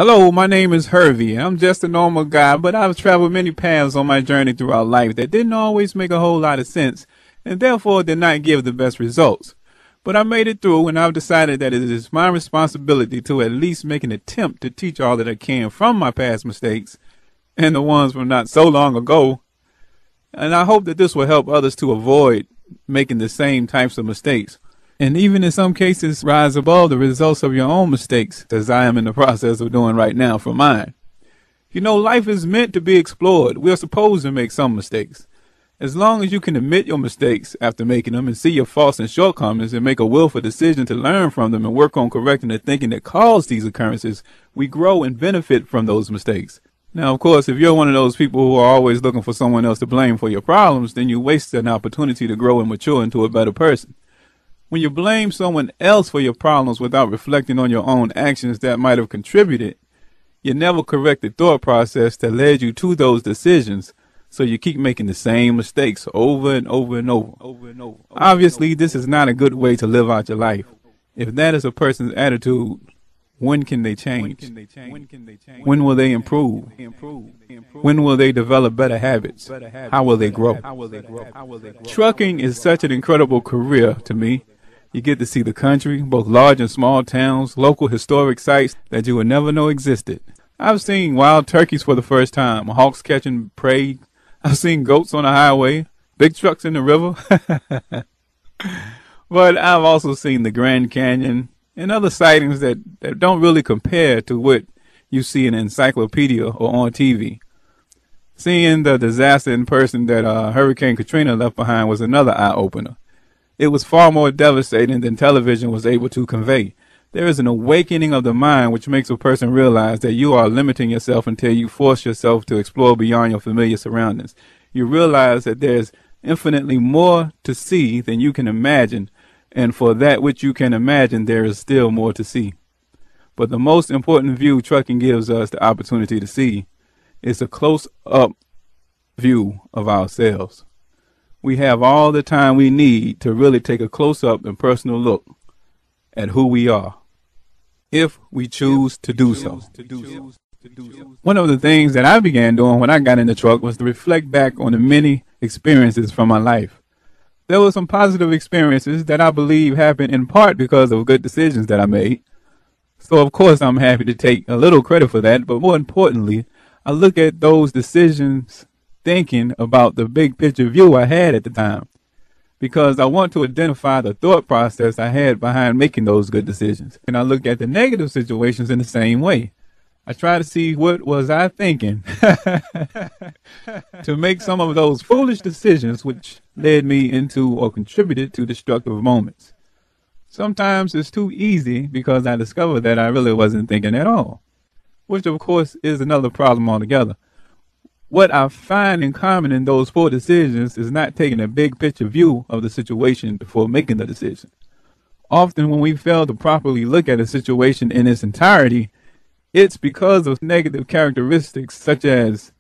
Hello, my name is Hervey. I'm just a normal guy, but I've traveled many paths on my journey throughout life that didn't always make a whole lot of sense and therefore did not give the best results. But I made it through, and I've decided that it is my responsibility to at least make an attempt to teach all that I can from my past mistakes and the ones from not so long ago. And I hope that this will help others to avoid making the same types of mistakes, and even in some cases rise above the results of your own mistakes, as I am in the process of doing right now for mine. You know, life is meant to be explored. We are supposed to make some mistakes. As long as you can admit your mistakes after making them and see your faults and shortcomings and make a willful decision to learn from them and work on correcting the thinking that caused these occurrences, we grow and benefit from those mistakes. Now, of course, if you're one of those people who are always looking for someone else to blame for your problems, then you waste an opportunity to grow and mature into a better person. When you blame someone else for your problems without reflecting on your own actions that might have contributed, you never correct the thought process that led you to those decisions, so you keep making the same mistakes over and over and over. Obviously, this is not a good way to live out your life. If that is a person's attitude, when can they change? When will they improve? When will they develop better habits? How will they grow? Trucking is such an incredible career to me. You get to see the country, both large and small towns, local historic sites that you would never know existed. I've seen wild turkeys for the first time, hawks catching prey. I've seen goats on the highway, big trucks in the river. But I've also seen the Grand Canyon and other sightings that don't really compare to what you see in an encyclopedia or on TV. Seeing the disaster in person that Hurricane Katrina left behind was another eye-opener. It was far more devastating than television was able to convey. There is an awakening of the mind which makes a person realize that you are limiting yourself until you force yourself to explore beyond your familiar surroundings. You realize that there's infinitely more to see than you can imagine, and for that which you can imagine, there is still more to see. But the most important view trucking gives us the opportunity to see is a close-up view of ourselves. We have all the time we need to really take a close-up and personal look at who we are, if we choose to do so. One of the things that I began doing when I got in the truck was to reflect back on the many experiences from my life. There were some positive experiences that I believe happened in part because of good decisions that I made. So of course I'm happy to take a little credit for that, but more importantly, I look at those decisions thinking about the big picture view I had at the time, because I want to identify the thought process I had behind making those good decisions. And I look at the negative situations in the same way. I try to see what was I thinking to make some of those foolish decisions which led me into or contributed to destructive moments. Sometimes it's too easy because I discovered that I really wasn't thinking at all, which of course is another problem altogether. What I find in common in those poor decisions is not taking a big picture view of the situation before making the decision. Often when we fail to properly look at a situation in its entirety, it's because of negative characteristics such as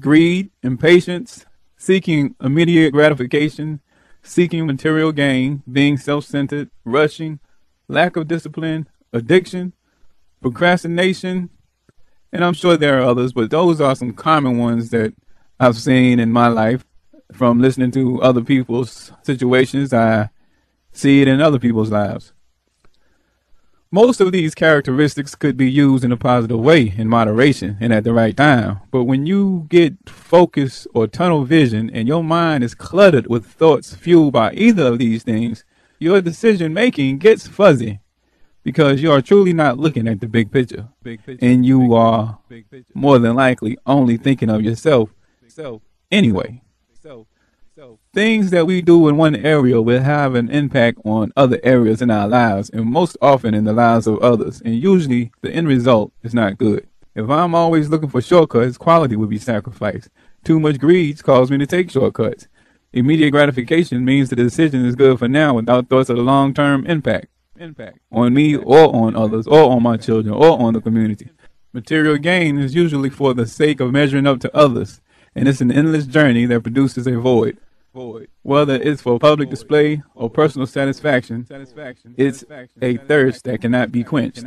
greed, impatience, seeking immediate gratification, seeking material gain, being self-centered, rushing, lack of discipline, addiction, procrastination, and I'm sure there are others, but those are some common ones that I've seen in my life from listening to other people's situations. I see it in other people's lives. Most of these characteristics could be used in a positive way, in moderation and at the right time. But when you get focus or tunnel vision and your mind is cluttered with thoughts fueled by either of these things, your decision making gets fuzzy, because you are truly not looking at the big picture, and you are more than likely only thinking of yourself anyway. Things that we do in one area will have an impact on other areas in our lives, and most often in the lives of others, and usually the end result is not good. If I'm always looking for shortcuts, quality will be sacrificed. Too much greed causes me to take shortcuts. Immediate gratification means the decision is good for now without thoughts of the long-term impact on me or on others or on my children or on the community. Material gain is usually for the sake of measuring up to others, and it's an endless journey that produces a void. Whether it's for public display or personal satisfaction, it's a thirst that cannot be quenched.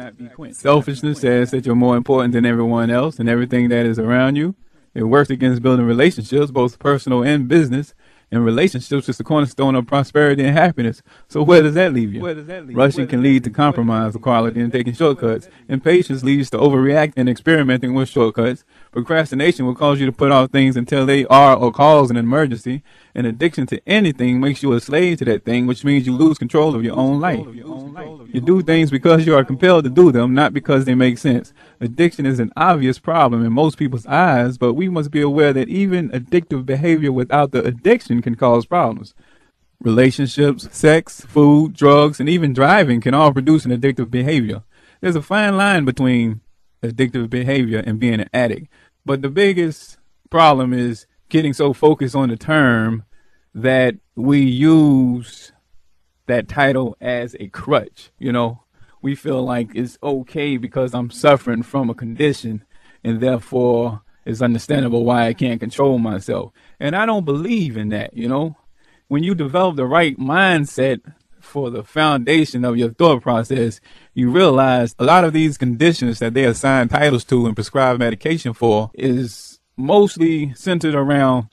Selfishness says that you're more important than everyone else and everything that is around you. It works against building relationships, both personal and business. And relationships is the cornerstone of prosperity and happiness. So where does that leave you? Rushing can lead to compromise of quality and taking shortcuts. Impatience leads to overreacting and experimenting with shortcuts. Procrastination will cause you to put off things until they are or cause an emergency. And addiction to anything makes you a slave to that thing, which means you lose control of your own life. You do things because you are compelled to do them, not because they make sense. Addiction is an obvious problem in most people's eyes, but we must be aware that even addictive behavior without the addiction can cause problems. Relationships, sex, food, drugs, and even driving can all produce an addictive behavior. There's a fine line between addictive behavior and being an addict. But the biggest problem is getting so focused on the term that we use that title as a crutch. You know, we feel like it's okay because I'm suffering from a condition and therefore it's understandable why I can't control myself. And I don't believe in that, you know. When you develop the right mindset for the foundation of your thought process, you realize a lot of these conditions that they assign titles to and prescribe medication for is mostly centered around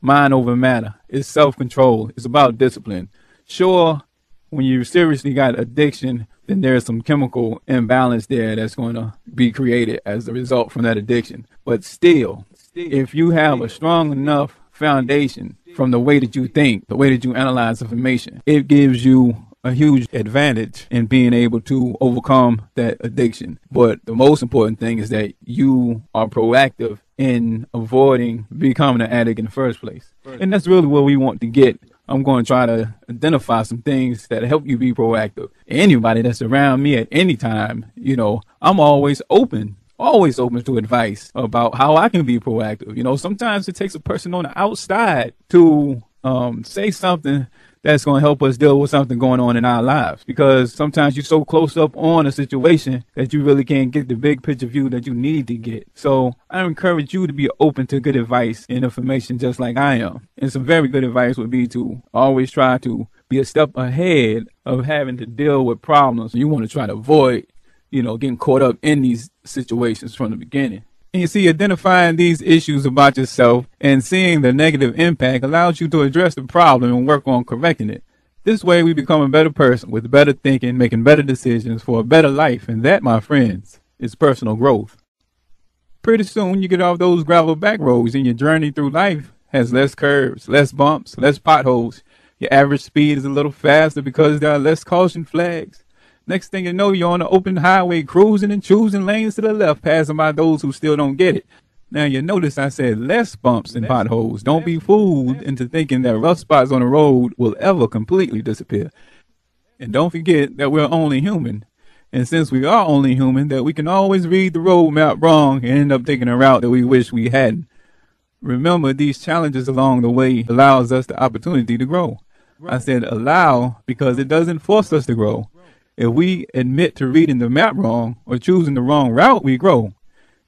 mind over matter. It's self-control. It's about discipline. Sure, when you seriously got addiction, then there's some chemical imbalance there that's going to be created as a result from that addiction. But still, if you have a strong enough foundation from the way that you think, the way that you analyze information, it gives you a huge advantage in being able to overcome that addiction. But the most important thing is that you are proactive in avoiding becoming an addict in the first place. And that's really where we want to get. I'm going to try to identify some things that help you be proactive. Anybody that's around me at any time, you know, I'm always open to advice about how I can be proactive. You know, sometimes it takes a person on the outside to say something that's going to help us deal with something going on in our lives, because sometimes you're so close up on a situation that you really can't get the big picture view that you need to get. So I encourage you to be open to good advice and information just like I am. And some very good advice would be to always try to be a step ahead of having to deal with problems. You want to try to avoid, you know, getting caught up in these situations from the beginning. And you see, identifying these issues about yourself and seeing the negative impact allows you to address the problem and work on correcting it. This way we become a better person with better thinking, making better decisions for a better life. And that, my friends, is personal growth. Pretty soon you get off those gravel back roads and your journey through life has less curves, less bumps, less potholes. Your average speed is a little faster because there are less caution flags. Next thing you know, you're on the open highway cruising and choosing lanes to the left, passing by those who still don't get it. Now, you notice I said less bumps and potholes. Don't be fooled into thinking that rough spots on the road will ever completely disappear. And don't forget that we're only human. And since we are only human, that we can always read the road map wrong and end up taking a route that we wish we hadn't. Remember, these challenges along the way allows us the opportunity to grow. I said allow because it doesn't force us to grow. If we admit to reading the map wrong or choosing the wrong route, we grow.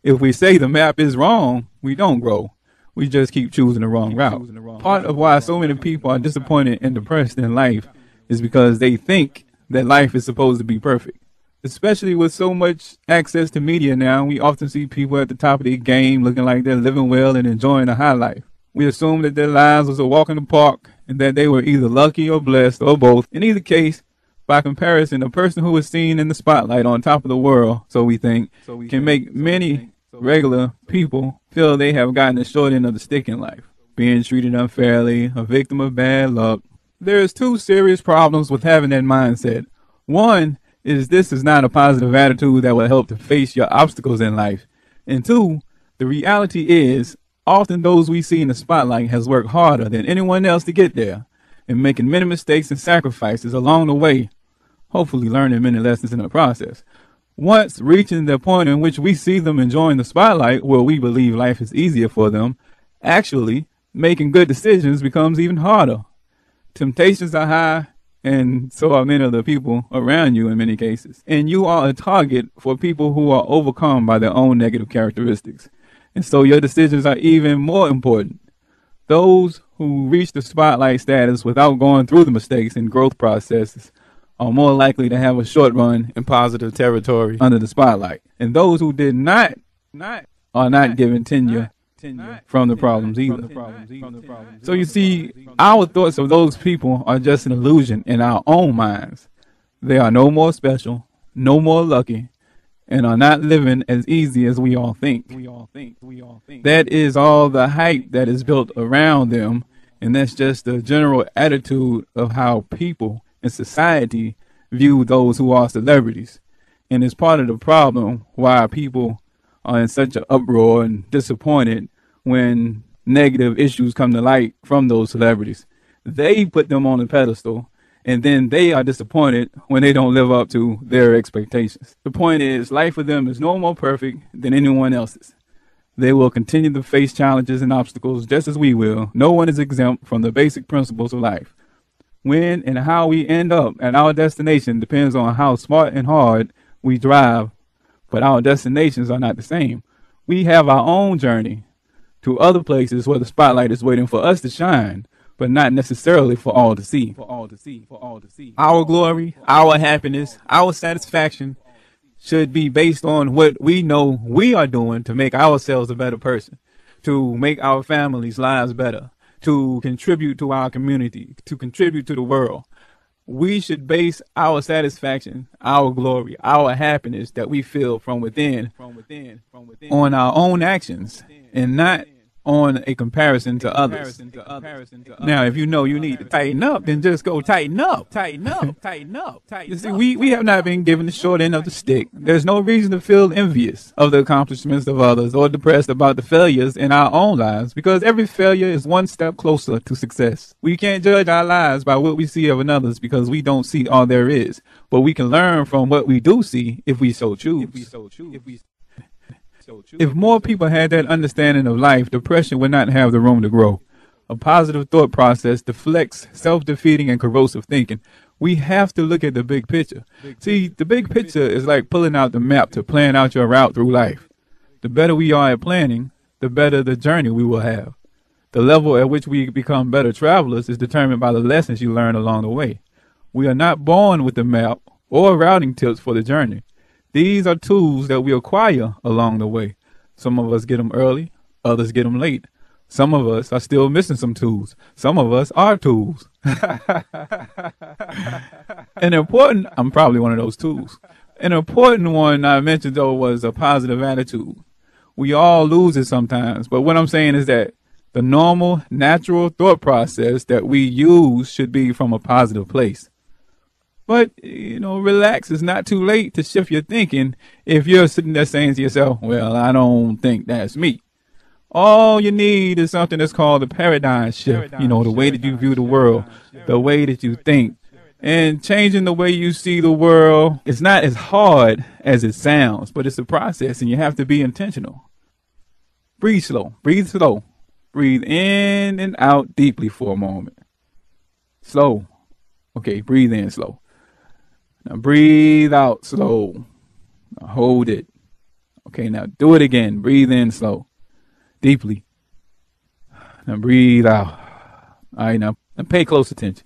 If we say the map is wrong, we don't grow. We just keep choosing the wrong route. Part of why so many people are disappointed and depressed in life is because they think that life is supposed to be perfect. Especially with so much access to media now, we often see people at the top of their game looking like they're living well and enjoying a high life. We assume that their lives was a walk in the park and that they were either lucky or blessed or both. In either case, by comparison, a person who is seen in the spotlight on top of the world, so we think, can make many regular people feel they have gotten the short end of the stick in life, being treated unfairly, a victim of bad luck. There's two serious problems with having that mindset. One is this is not a positive attitude that will help to face your obstacles in life. And two, the reality is often those we see in the spotlight has worked harder than anyone else to get there and making many mistakes and sacrifices along the way, hopefully learning many lessons in the process. Once reaching the point in which we see them enjoying the spotlight where we believe life is easier for them, actually making good decisions becomes even harder. Temptations are high, and so are many of the people around you in many cases. And you are a target for people who are overcome by their own negative characteristics. And so your decisions are even more important. Those who reach the spotlight status without going through the mistakes and growth processes are more likely to have a short run in positive territory under the spotlight. And those who did not are not given tenure from the problems either. So you see, our thoughts of those people are just an illusion in our own minds. They are no more special, no more lucky, and are not living as easy as we all think. That is all the hype that is built around them, and that's just the general attitude of how people in society view those who are celebrities. And it's part of the problem why people are in such an uproar and disappointed when negative issues come to light from those celebrities. They put them on a pedestal, and then they are disappointed when they don't live up to their expectations. The point is, life for them is no more perfect than anyone else's. They will continue to face challenges and obstacles just as we will. No one is exempt from the basic principles of life. When and how we end up at our destination depends on how smart and hard we drive, but our destinations are not the same. We have our own journey to other places where the spotlight is waiting for us to shine, but not necessarily for all to see. Our glory, our happiness, our satisfaction should be based on what we know we are doing to make ourselves a better person, to make our families' lives better, to contribute to our community, to contribute to the world. We should base our satisfaction, our glory, our happiness that we feel from within on our own actions and not on a comparison to others. Now, if you know you need to tighten up, then just go tighten up. You see, we have not been given the short end of the stick. There's no reason to feel envious of the accomplishments of others or depressed about the failures in our own lives, because every failure is one step closer to success. We can't judge our lives by what we see of another's because we don't see all there is, but we can learn from what we do see if we so choose. If more people had that understanding of life, depression would not have the room to grow. A positive thought process deflects self-defeating and corrosive thinking. We have to look at the big picture. See, the big picture is like pulling out the map to plan out your route through life. The better we are at planning, the better the journey we will have. The level at which we become better travelers is determined by the lessons you learn along the way. We are not born with the map or routing tips for the journey. These are tools that we acquire along the way. Some of us get them early, others get them late. Some of us are still missing some tools. Some of us are tools. I'm probably one of those tools. An important one I mentioned, though, was a positive attitude. We all lose it sometimes, but what I'm saying is that the normal, natural thought process that we use should be from a positive place. But, relax. It's not too late to shift your thinking if you're sitting there saying to yourself, well, I don't think that's me. All you need is something that's called a paradigm shift. The way that you view the world, the way that you think. And changing the way you see the world is not as hard as it sounds, but it's a process and you have to be intentional. Breathe slow. Breathe in and out deeply for a moment. Slow. Okay, breathe in slow. Now breathe out slow. Now hold it. Okay, now do it again. Breathe in slow. Deeply. Now breathe out. All right, now pay close attention.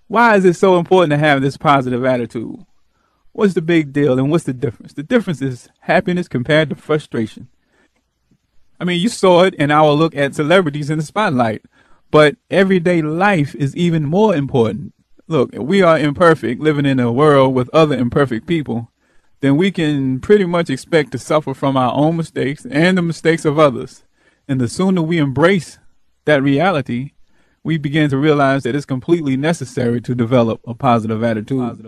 Why is it so important to have this positive attitude? What's the big deal and what's the difference? The difference is happiness compared to frustration. I mean, you saw it in our look at celebrities in the spotlight, but everyday life is even more important. Look, if we are imperfect, living in a world with other imperfect people, then we can pretty much expect to suffer from our own mistakes and the mistakes of others. And the sooner we embrace that reality, we begin to realize that it's completely necessary to develop a positive attitude.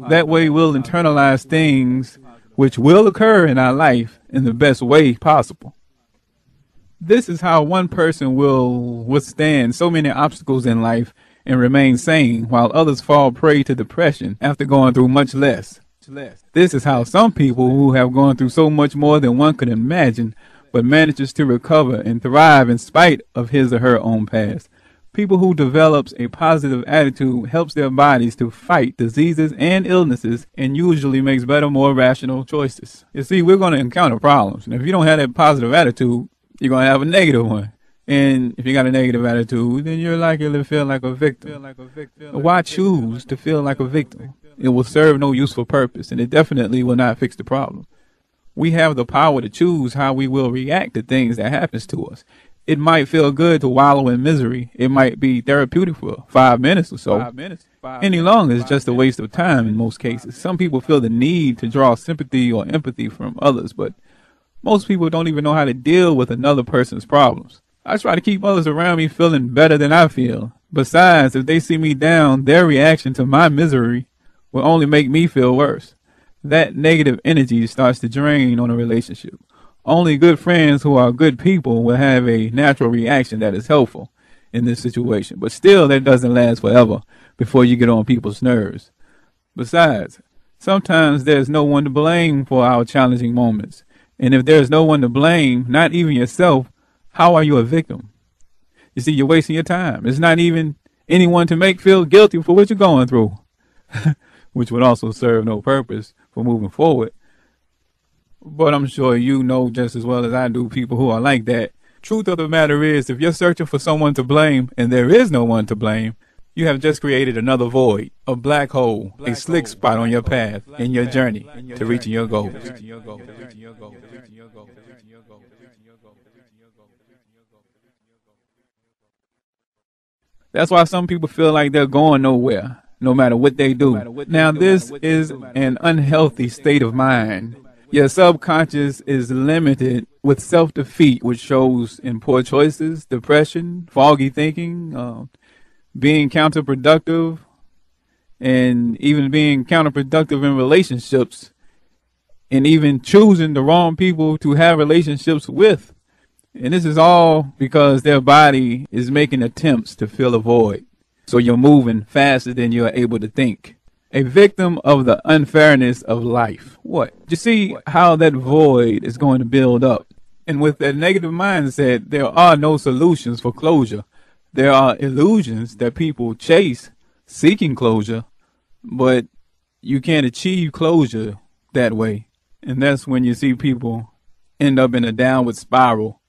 That way we'll internalize things which will occur in our life in the best way possible. This is how one person will withstand so many obstacles in life and remain sane, while others fall prey to depression after going through much less. This is how some people who have gone through so much more than one could imagine, but manages to recover and thrive in spite of his or her own past. People who develops a positive attitude helps their bodies to fight diseases and illnesses and usually makes better, more rational choices. You see, we're going to encounter problems. And if you don't have that positive attitude, you're going to have a negative one. And if you got a negative attitude, then you're likely to feel like a victim. Why choose to feel like a victim? It will serve no useful purpose, and it definitely will not fix the problem. We have the power to choose how we will react to things that happens to us. It might feel good to wallow in misery. It might be therapeutic for 5 minutes or so. Any longer is just a waste of time in most cases. Some people feel the need to draw sympathy or empathy from others, but most people don't even know how to deal with another person's problems. I try to keep others around me feeling better than I feel. Besides, if they see me down, their reaction to my misery will only make me feel worse. That negative energy starts to drain on a relationship. Only good friends who are good people will have a natural reaction that is helpful in this situation. But still, that doesn't last forever before you get on people's nerves. Besides, sometimes there's no one to blame for our challenging moments. And if there's no one to blame, not even yourself, how are you a victim? You see, you're wasting your time. There's not even anyone to make feel guilty for what you're going through, which would also serve no purpose for moving forward. But I'm sure you know just as well as I do people who are like that. Truth of the matter is, if you're searching for someone to blame and there is no one to blame, you have just created another void, a black hole, a slick spot on your path in your journey to reaching your goals. That's why some people feel like they're going nowhere, no matter what they do. Now, this is an unhealthy state of mind. Your subconscious is limited with self-defeat, which shows in poor choices, depression, foggy thinking, being counterproductive, and even being counterproductive in relationships, and even choosing the wrong people to have relationships with. And this is all because their body is making attempts to fill a void. So you're moving faster than you're able to think. A victim of the unfairness of life. What? You see how that void is going to build up. And with that negative mindset, there are no solutions for closure. There are illusions that people chase seeking closure, but you can't achieve closure that way. And that's when you see people end up in a downward spiral.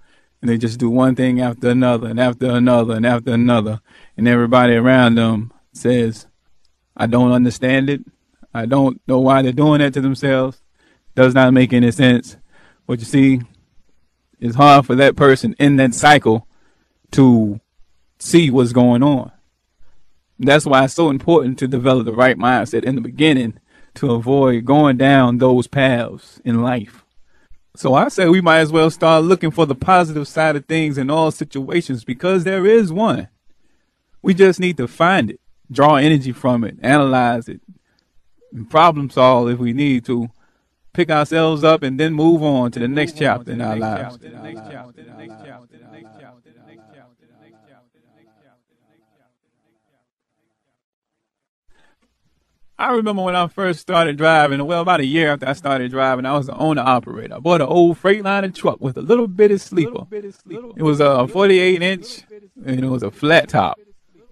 And they just do one thing after another and after another and after another. And everybody around them says, I don't understand it. I don't know why they're doing that to themselves. Does not make any sense. But you see, it's hard for that person in that cycle to see what's going on. That's why it's so important to develop the right mindset in the beginning to avoid going down those paths in life. So I say we might as well start looking for the positive side of things in all situations, because there is one. We just need to find it, draw energy from it, analyze it, and problem solve if we need to, pick ourselves up, and then move on to the next chapter in our lives. I remember when I first started driving, well, about a year after I started driving, I was the owner-operator. I bought an old Freightliner truck with a little bitty sleeper. It was a 48-inch, and it was a flat top.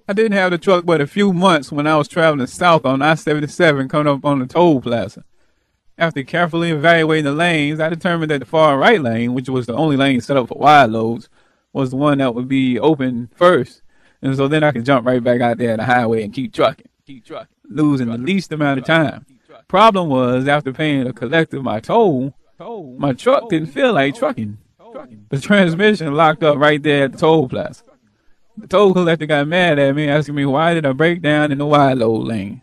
I didn't have the truck but a few months when I was traveling south on I-77 coming up on the toll plaza. After carefully evaluating the lanes, I determined that the far right lane, which was the only lane set up for wide loads, was the one that would be open first. And so then I could jump right back out there on the highway and keep trucking. Losing the least amount of time. Problem was, after paying the collector my toll, my truck didn't feel like trucking. The transmission locked up right there at the toll plaza. The toll collector got mad at me, asking me why did I break down in the wide load lane.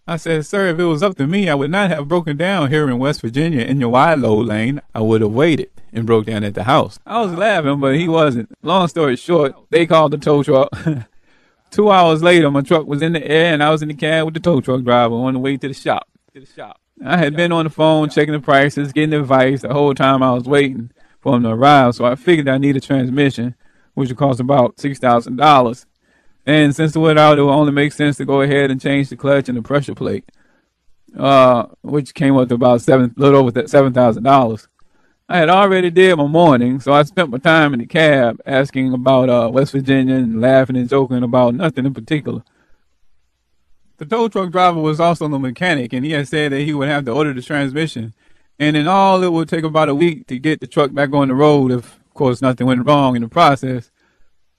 I said, sir, if it was up to me, I would not have broken down here in West Virginia in your wide load lane. I would have waited and broke down at the house. I was laughing, but he wasn't. Long story short, they called the tow truck. 2 hours later, my truck was in the air, and I was in the cab with the tow truck driver on the way to the shop. I had been on the phone checking the prices, getting advice the whole time I was waiting for him to arrive, so I figured I needed a transmission, which would cost about $6,000. And since it would out, it would only make sense to go ahead and change the clutch and the pressure plate, which came up to about a little over $7,000. I had already did my morning, so I spent my time in the cab asking about West Virginia and laughing and joking about nothing in particular. The tow truck driver was also the mechanic, and he had said that he would have to order the transmission. And in all, it would take about a week to get the truck back on the road if, of course, nothing went wrong in the process.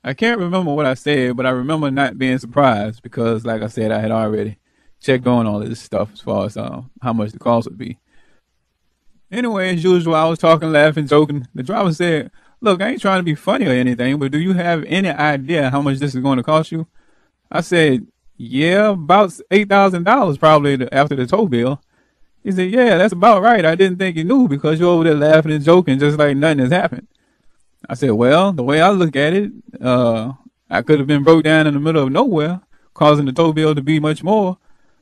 I can't remember what I said, but I remember not being surprised because, like I said, I had already checked on all of this stuff as far as how much the cost would be. Anyway, as usual, I was talking, laughing, joking. The driver said, "Look, I ain't trying to be funny or anything, but do you have any idea how much this is going to cost you?" I said, "Yeah, about $8,000 probably after the tow bill." He said, "Yeah, that's about right. I didn't think you knew because you're over there laughing and joking just like nothing has happened." I said, "Well, the way I look at it, I could have been broke down in the middle of nowhere, causing the tow bill to be much more.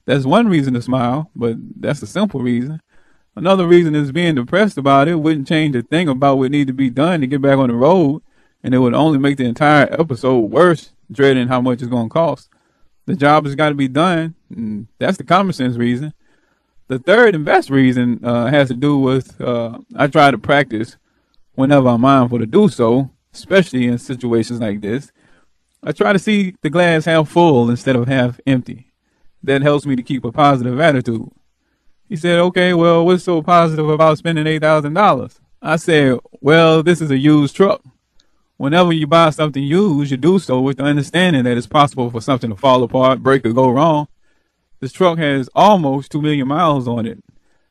That's one reason to smile, but that's a simple reason. Another reason is being depressed about it wouldn't change a thing about what needs to be done to get back on the road, and it would only make the entire episode worse, dreading how much it's going to cost. The job has got to be done, and that's the common sense reason. The third and best reason has to do with I try to practice whenever I'm mindful to do so, especially in situations like this. I try to see the glass half full instead of half empty. That helps me to keep a positive attitude." He said, "Okay, well, what's so positive about spending $8,000? I said, "Well, this is a used truck. Whenever you buy something used, you do so with the understanding that it's possible for something to fall apart, break, or go wrong. This truck has almost 2 million miles on it.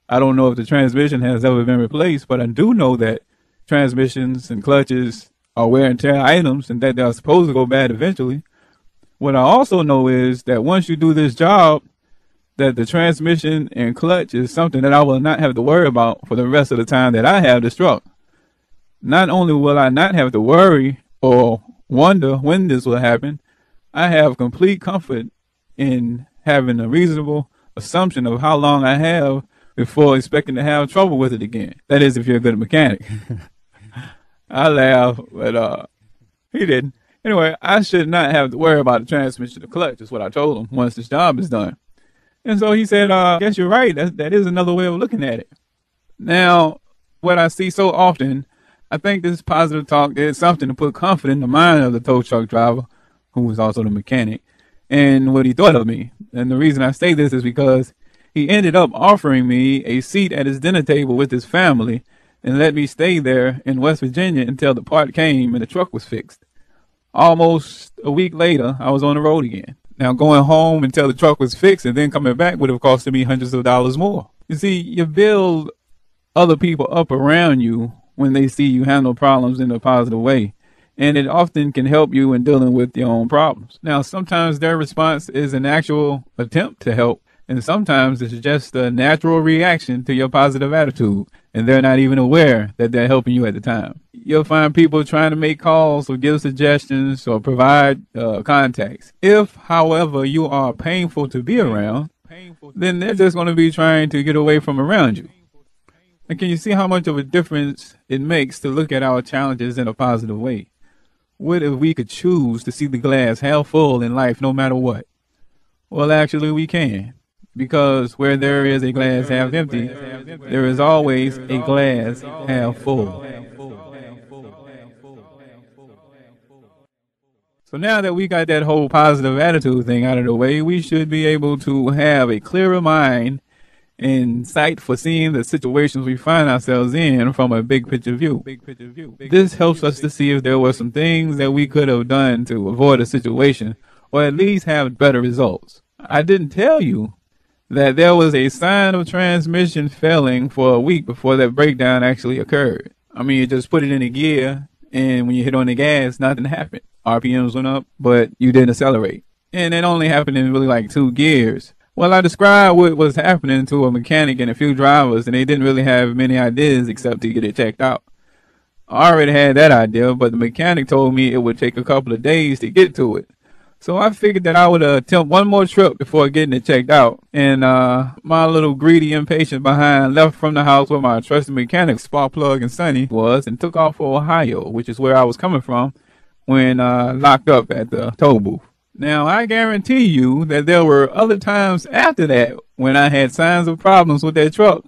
I don't know if the transmission has ever been replaced, but I do know that transmissions and clutches are wear and tear items and that they're supposed to go bad eventually. What I also know is that once you do this job, that the transmission and clutch is something that I will not have to worry about for the rest of the time that I have this truck. Not only will I not have to worry or wonder when this will happen, I have complete comfort in having a reasonable assumption of how long I have before expecting to have trouble with it again. That is, if you're a good mechanic." I laugh, but he didn't. Anyway, I should not have to worry about the transmission or clutch, is what I told him, once this job is done. And so he said, "I guess you're right. That is another way of looking at it." Now, what I see so often, I think this positive talk did something to put comfort in the mind of the tow truck driver, who was also the mechanic, and what he thought of me. And the reason I say this is because he ended up offering me a seat at his dinner table with his family and let me stay there in West Virginia until the part came and the truck was fixed. Almost a week later, I was on the road again. Now, going home until the truck was fixed and then coming back would have costed me hundreds of dollars more. You see, you build other people up around you when they see you handle problems in a positive way, and it often can help you in dealing with your own problems. Now, sometimes their response is an actual attempt to help, and sometimes it's just a natural reaction to your positive attitude, and they're not even aware that they're helping you at the time. You'll find people trying to make calls or give suggestions or provide contacts. If, however, you are painful to be around, then they're just going to be trying to get away from around you. And can you see how much of a difference it makes to look at our challenges in a positive way? What if we could choose to see the glass half full in life no matter what? Well, actually, we can. Because where there is a glass half empty, there is always a glass half full. So now that we got that whole positive attitude thing out of the way, we should be able to have a clearer mind and sight for seeing the situations we find ourselves in from a big picture view. This helps us to see if there were some things that we could have done to avoid a situation or at least have better results. I didn't tell you that there was a sign of transmission failing for a week before that breakdown actually occurred. I mean, you just put it in a gear, and when you hit on the gas, nothing happened. RPMs went up, but you didn't accelerate. And it only happened in really like 2 gears. Well, I described what was happening to a mechanic and a few drivers, and they didn't really have many ideas except to get it checked out. I already had that idea, but the mechanic told me it would take a couple of days to get to it. So I figured that I would attempt one more trip before getting it checked out. And my little greedy, impatient behind left from the house where my trusted mechanic, Spark Plug and Sonny, was and took off for Ohio, which is where I was coming from when locked up at the toll booth. Now, I guarantee you that there were other times after that when I had signs of problems with that truck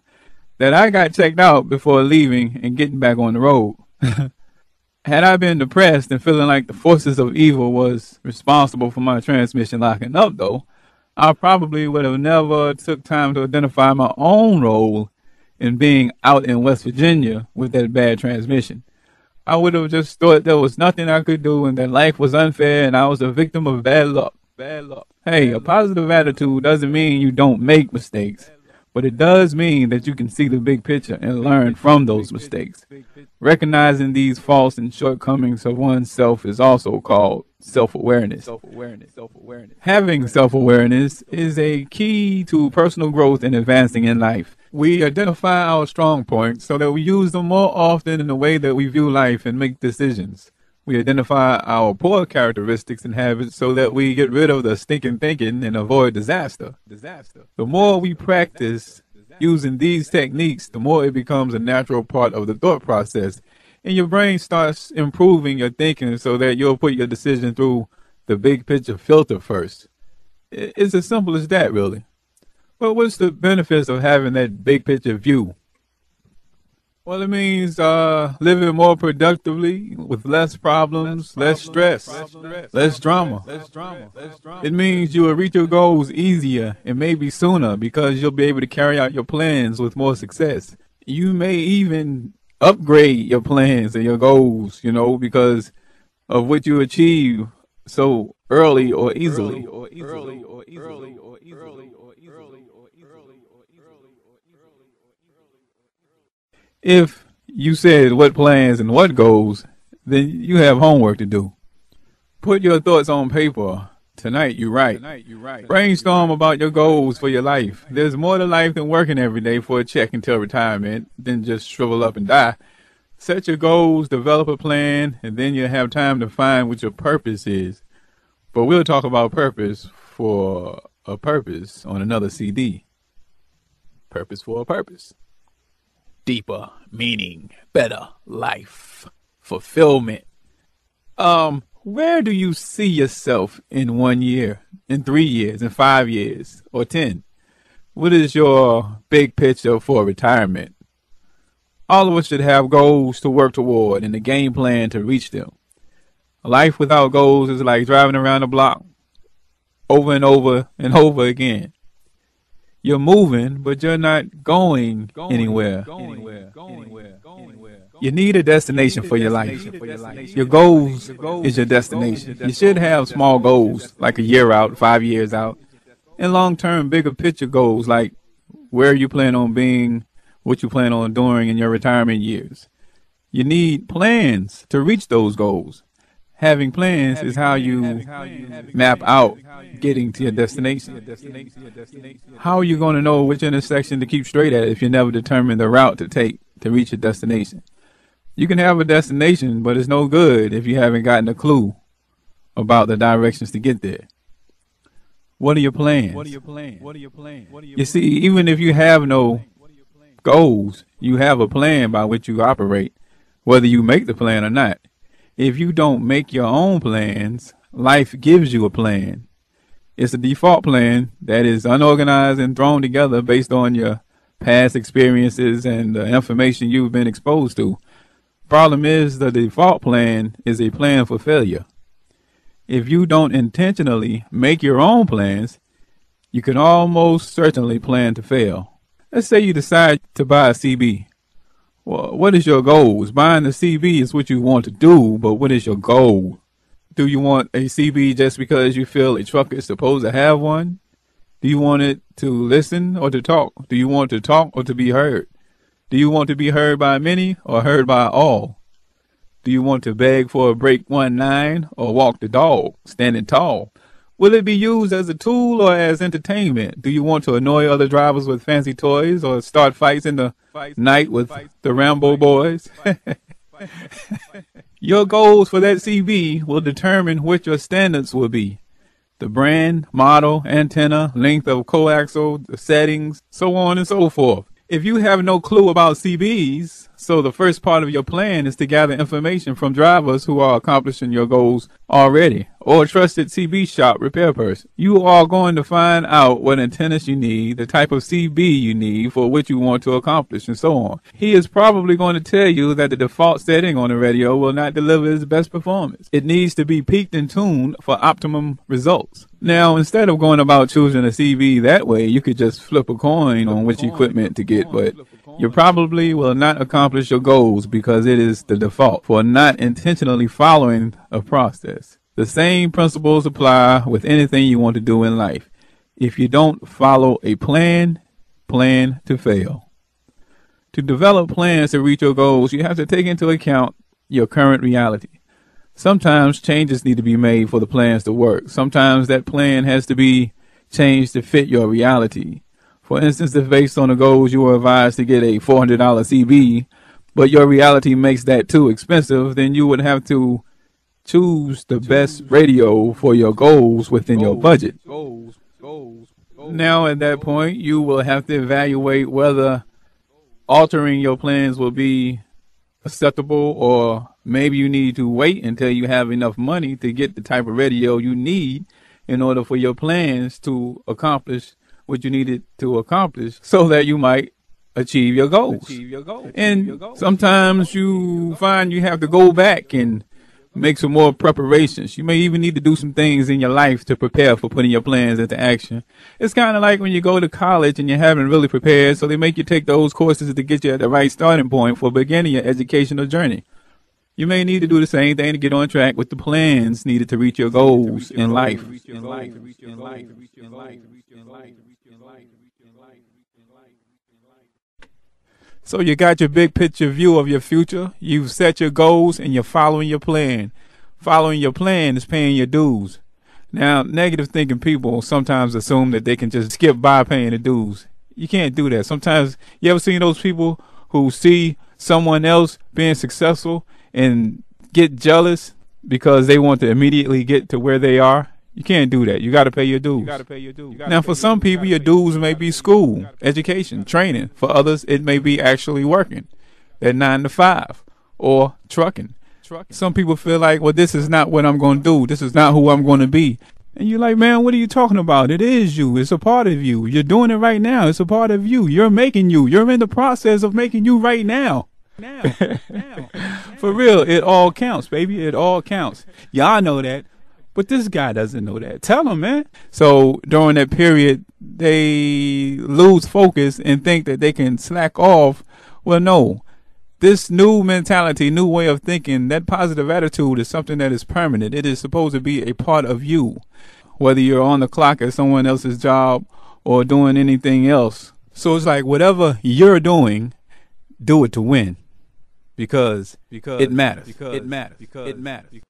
that I got checked out before leaving and getting back on the road. Had I been depressed and feeling like the forces of evil was responsible for my transmission locking up, though, I probably would have never took time to identify my own role in being out in West Virginia with that bad transmission. I would have just thought there was nothing I could do and that life was unfair and I was a victim of bad luck. Hey, a positive attitude doesn't mean you don't make mistakes, but it does mean that you can see the big picture and learn from those mistakes. Recognizing these faults and shortcomings of oneself is also called self-awareness. Having self-awareness is a key to personal growth and advancing in life. We identify our strong points so that we use them more often in the way that we view life and make decisions. We identify our poor characteristics and habits so that we get rid of the stinking thinking and avoid disaster. The more we practice using these techniques, the more it becomes a natural part of the thought process. And your brain starts improving your thinking so that you'll put your decision through the big picture filter first. It's as simple as that, really. But what's the benefits of having that big picture view? Well, it means living more productively with less problems, less stress, less drama. It means you will reach your goals easier and maybe sooner because you'll be able to carry out your plans with more success. You may even upgrade your plans and your goals, because of what you achieve so early or easily. If you said what plans and what goals, then you have homework to do. Put your thoughts on paper. Tonight you write. Brainstorm about your goals for your life. There's more to life than working every day for a check until retirement, then just shrivel up and die. Set your goals, develop a plan, and then you'll have time to find what your purpose is. But we'll talk about purpose for a purpose on another CD. Purpose for a purpose. Deeper meaning, better life, fulfillment. Where do you see yourself in 1 year, in 3 years, in 5 years, or 10? What is your big picture for retirement? All of us should have goals to work toward and a game plan to reach them. Life without goals is like driving around the block over and over and over again. You're moving, but you're not going anywhere. You need a destination for your life. Your goals is your destination. You should have small goals, like a year out, 5 years out, and long-term, bigger picture goals, like where you plan on being, what you plan on doing in your retirement years. You need plans to reach those goals. Having plans is how you map out getting to your destination. How are you going to know which intersection to keep straight at if you never determine the route to take to reach your destination? You can have a destination, but it's no good if you haven't gotten a clue about the directions to get there. What are your plans? You see, even if you have no goals, you have a plan by which you operate, whether you make the plan or not. If you don't make your own plans, life gives you a plan. It's a default plan that is unorganized and thrown together based on your past experiences and the information you've been exposed to. Problem is, the default plan is a plan for failure. If you don't intentionally make your own plans, you can almost certainly plan to fail. Let's say you decide to buy a CB. Well, what is your goals? Buying the CB is what you want to do, but what is your goal? Do you want a CB just because you feel a truck is supposed to have one? Do you want it to listen or to talk? Do you want to talk or to be heard? Do you want to be heard by many or heard by all? Do you want to beg for a break 1-9 or walk the dog, standing tall? Will it be used as a tool or as entertainment? Do you want to annoy other drivers with fancy toys or start fights in the night with the Rambo boys? Your goals for that CB will determine what your standards will be. The brand, model, antenna, length of coaxial, the settings, so on and so forth. If you have no clue about CBs, so the first part of your plan is to gather information from drivers who are accomplishing your goals already, or a trusted CB shop repair person. You are going to find out what antennas you need, the type of CB you need for what you want to accomplish, and so on. He is probably going to tell you that the default setting on the radio will not deliver its best performance. It needs to be peaked and tuned for optimum results. Now, instead of going about choosing a CB that way, you could just flip a coin on which equipment to get, but you probably will not accomplish accomplish your goals because it is the default for not intentionally following a process. The same principles apply with anything you want to do in life. If you don't follow a plan, plan to fail. To develop plans to reach your goals, you have to take into account your current reality. Sometimes changes need to be made for the plans to work. Sometimes that plan has to be changed to fit your reality. For instance, if based on the goals you were advised to get a $400 CB, but your reality makes that too expensive, then you would have to choose the best radio for your goals within your budget. Now at that point, you will have to evaluate whether altering your plans will be acceptable, or maybe you need to wait until you have enough money to get the type of radio you need in order for your plans to accomplish what you needed to accomplish so that you might achieve your goals. And sometimes you find you have to go back and make some more preparations. You may even need to do some things in your life to prepare for putting your plans into action. It's kind of like when you go to college and you haven't really prepared, so they make you take those courses to get you at the right starting point for beginning your educational journey. You may need to do the same thing to get on track with the plans needed to reach your goals in life. So you got your big picture view of your future. You've set your goals and you're following your plan. Following your plan is paying your dues. Now, negative thinking people sometimes assume that they can just skip by paying the dues. You can't do that. Sometimes, you ever seen those people who see someone else being successful and get jealous because they want to immediately get to where they are? You can't do that. You got to pay your dues. Now, for some people, your dues may be school, education, training. For others, it may be actually working at 9 to 5 or trucking. Some people feel like, well, this is not what I'm going to do. This is not who I'm going to be. And you're like, man, what are you talking about? It is you. It's a part of you. You're doing it right now. It's a part of you. You're making you. You're in the process of making you right now. For real, it all counts, baby. It all counts. Y'all know that. But this guy doesn't know that. Tell him, man. So during that period, they lose focus and think that they can slack off. Well, no. This new mentality, new way of thinking, that positive attitude is something that is permanent. It is supposed to be a part of you, whether you're on the clock at someone else's job or doing anything else. So it's like whatever you're doing, do it to win. Because it matters. It matters.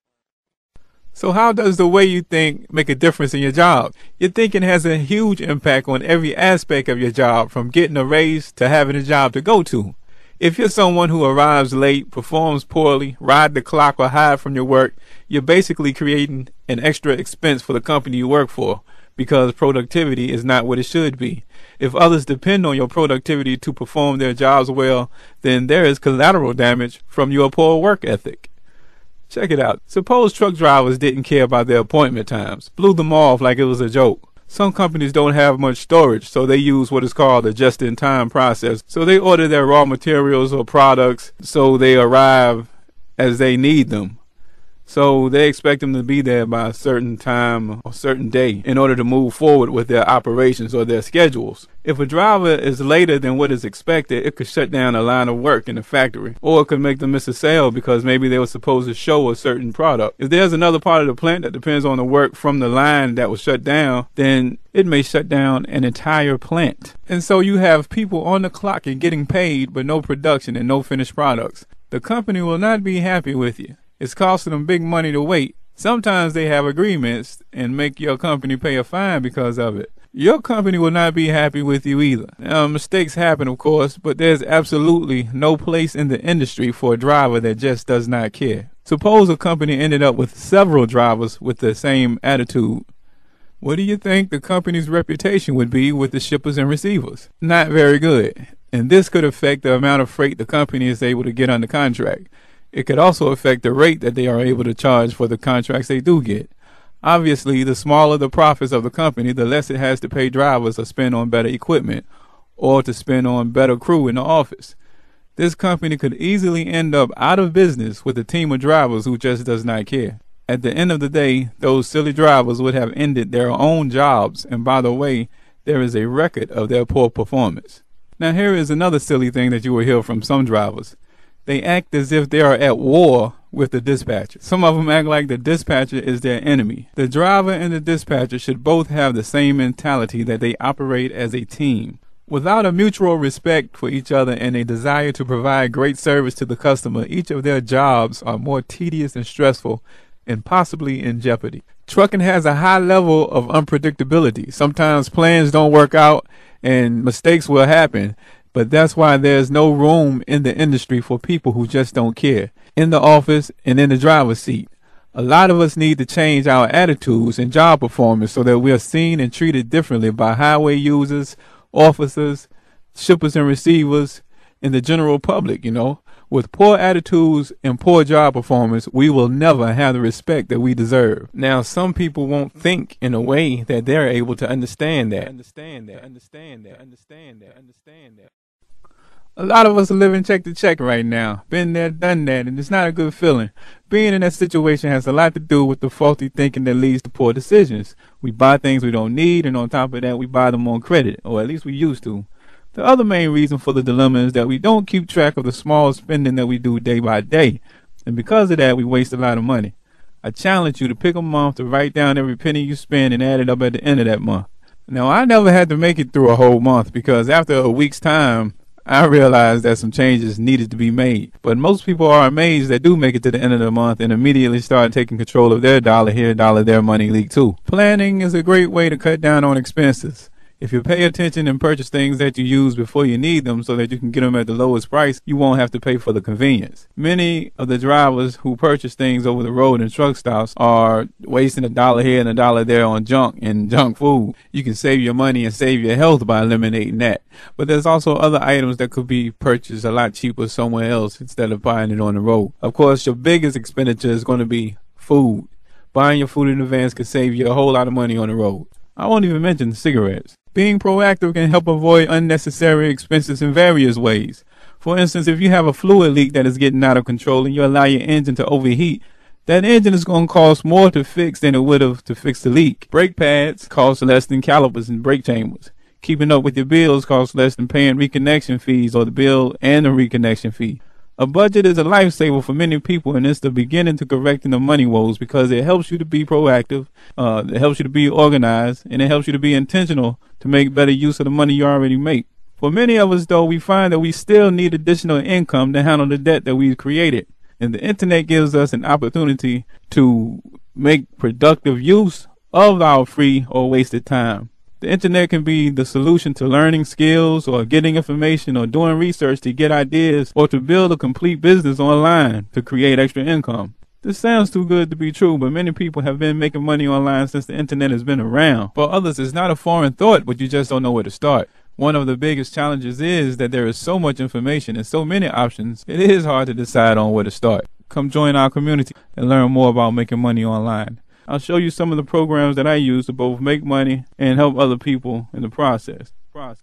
So how does the way you think make a difference in your job? Your thinking has a huge impact on every aspect of your job, from getting a raise to having a job to go to. If you're someone who arrives late, performs poorly, ride the clock, or hide from your work, you're basically creating an extra expense for the company you work for, because productivity is not what it should be. If others depend on your productivity to perform their jobs well, then there is collateral damage from your poor work ethic. Check it out. Suppose truck drivers didn't care about their appointment times, blew them off like it was a joke. Some companies don't have much storage, so they use what is called a just-in-time process. So they order their raw materials or products so they arrive as they need them. So they expect them to be there by a certain time or certain day in order to move forward with their operations or their schedules. If a driver is later than what is expected, it could shut down a line of work in the factory, or it could make them miss a sale because maybe they were supposed to show a certain product. If there's another part of the plant that depends on the work from the line that was shut down, then it may shut down an entire plant. And so you have people on the clock and getting paid, but no production and no finished products. The company will not be happy with you. It's costing them big money to wait. Sometimes they have agreements and make your company pay a fine because of it. Your company will not be happy with you either. Now, mistakes happen, of course, but there's absolutely no place in the industry for a driver that just does not care. Suppose a company ended up with several drivers with the same attitude. What do you think the company's reputation would be with the shippers and receivers? Not very good. And this could affect the amount of freight the company is able to get under contract. It could also affect the rate that they are able to charge for the contracts they do get. Obviously, the smaller the profits of the company, the less it has to pay drivers or spend on better equipment or to spend on better crew in the office. This company could easily end up out of business with a team of drivers who just does not care. At the end of the day, those silly drivers would have ended their own jobs, and by the way, there is a record of their poor performance. Now here is another silly thing that you will hear from some drivers. They act as if they are at war with the dispatcher. Some of them act like the dispatcher is their enemy. The driver and the dispatcher should both have the same mentality, that they operate as a team. Without a mutual respect for each other and a desire to provide great service to the customer, each of their jobs are more tedious and stressful and possibly in jeopardy. Trucking has a high level of unpredictability. Sometimes plans don't work out and mistakes will happen, but that's why there's no room in the industry for people who just don't care. In the office and in the driver's seat, a lot of us need to change our attitudes and job performance so that we are seen and treated differently by highway users, officers, shippers and receivers, and the general public. With poor attitudes and poor job performance, we will never have the respect that we deserve. Now, some people won't think in a way that they're able to understand that. A lot of us are living check to check right now. Been there, done that, and it's not a good feeling. Being in that situation has a lot to do with the faulty thinking that leads to poor decisions. We buy things we don't need, and on top of that, we buy them on credit, or at least we used to. The other main reason for the dilemma is that we don't keep track of the small spending that we do day by day, and because of that, we waste a lot of money. I challenge you to pick a month to write down every penny you spend and add it up at the end of that month. Now, I never had to make it through a whole month because after a week's time, I realized that some changes needed to be made. But most people are amazed that do make it to the end of the month and immediately start taking control of their dollar here, dollar there money leak too. Planning is a great way to cut down on expenses. If you pay attention and purchase things that you use before you need them so that you can get them at the lowest price, you won't have to pay for the convenience. Many of the drivers who purchase things over the road in truck stops are wasting $1 here and $1 there on junk and junk food. You can save your money and save your health by eliminating that. But there's also other items that could be purchased a lot cheaper somewhere else instead of buying it on the road. Of course, your biggest expenditure is going to be food. Buying your food in advance could save you a whole lot of money on the road. I won't even mention cigarettes. Being proactive can help avoid unnecessary expenses in various ways. For instance, if you have a fluid leak that is getting out of control and you allow your engine to overheat, that engine is going to cost more to fix than it would have to fix the leak. Brake pads cost less than calipers and brake chambers. Keeping up with your bills costs less than paying reconnection fees or the bill and the reconnection fee. A budget is a lifesaver for many people, and it's the beginning to correcting the money woes because it helps you to be proactive, it helps you to be organized, and it helps you to be intentional to make better use of the money you already make. For many of us, though, we find that we still need additional income to handle the debt that we've created, and the internet gives us an opportunity to make productive use of our free or wasted time. The internet can be the solution to learning skills or getting information or doing research to get ideas or to build a complete business online to create extra income. This sounds too good to be true, but many people have been making money online since the internet has been around. For others, it's not a foreign thought, but you just don't know where to start. One of the biggest challenges is that there is so much information and so many options, it is hard to decide on where to start. Come join our community and learn more about making money online. I'll show you some of the programs that I use to both make money and help other people in the process.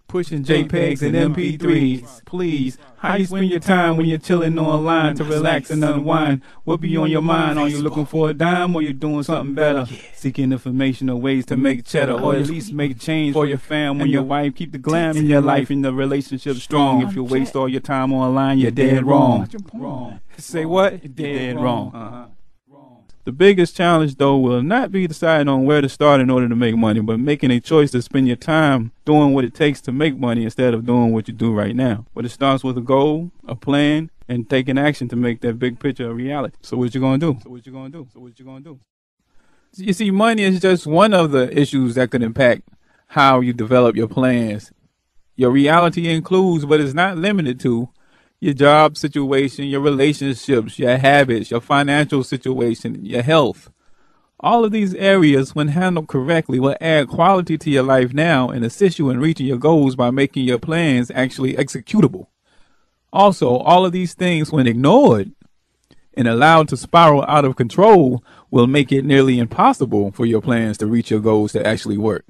Pushing JPEGs and MP3s, please. How you spend your time when you're chilling online to relax and unwind? What be on your mind? Are you looking for a dime or you doing something better? Seeking information or ways to make cheddar or at least make change for your fam and your wife. Keep the glam in your life and the relationship strong. If you waste all your time online, you're dead wrong. Say what? You're dead wrong. The biggest challenge, though, will not be deciding on where to start in order to make money, but making a choice to spend your time doing what it takes to make money instead of doing what you do right now. But it starts with a goal, a plan, and taking action to make that big picture a reality. So what you gonna do? You see, money is just one of the issues that could impact how you develop your plans. Your reality includes, but is not limited to, your job situation, your relationships, your habits, your financial situation, your health. All of these areas, when handled correctly, will add quality to your life now and assist you in reaching your goals by making your plans actually executable. Also, all of these things, when ignored and allowed to spiral out of control, will make it nearly impossible for your plans to reach your goals to actually work.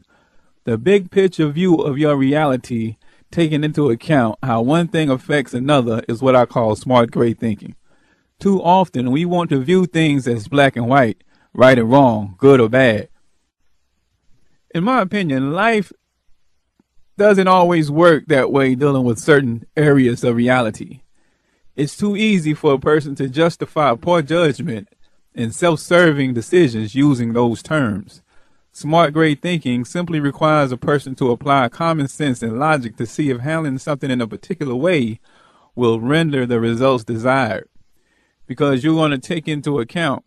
The big picture view of your reality, taking into account how one thing affects another, is what I call smart gray thinking. Too often, we want to view things as black and white, right and wrong, good or bad. In my opinion, life doesn't always work that way dealing with certain areas of reality. It's too easy for a person to justify poor judgment and self-serving decisions using those terms. Smart grade thinking simply requires a person to apply common sense and logic to see if handling something in a particular way will render the results desired. Because you're going to take into account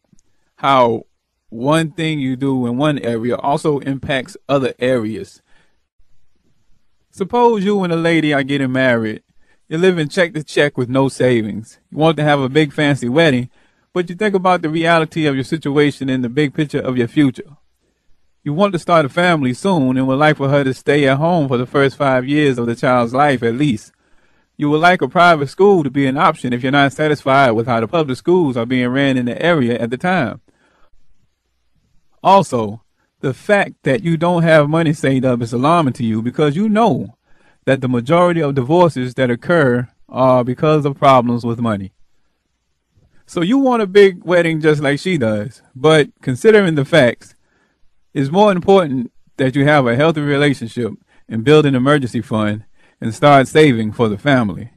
how one thing you do in one area also impacts other areas. Suppose you and a lady are getting married. You're living check to check with no savings. You want to have a big fancy wedding, but you think about the reality of your situation and the big picture of your future. You want to start a family soon and would like for her to stay at home for the first 5 years of the child's life at least. You would like a private school to be an option if you're not satisfied with how the public schools are being ran in the area at the time. Also, the fact that you don't have money saved up is alarming to you because you know that the majority of divorces that occur are because of problems with money. So you want a big wedding just like she does, but considering the facts, it's more important that you have a healthy relationship and build an emergency fund and start saving for the family.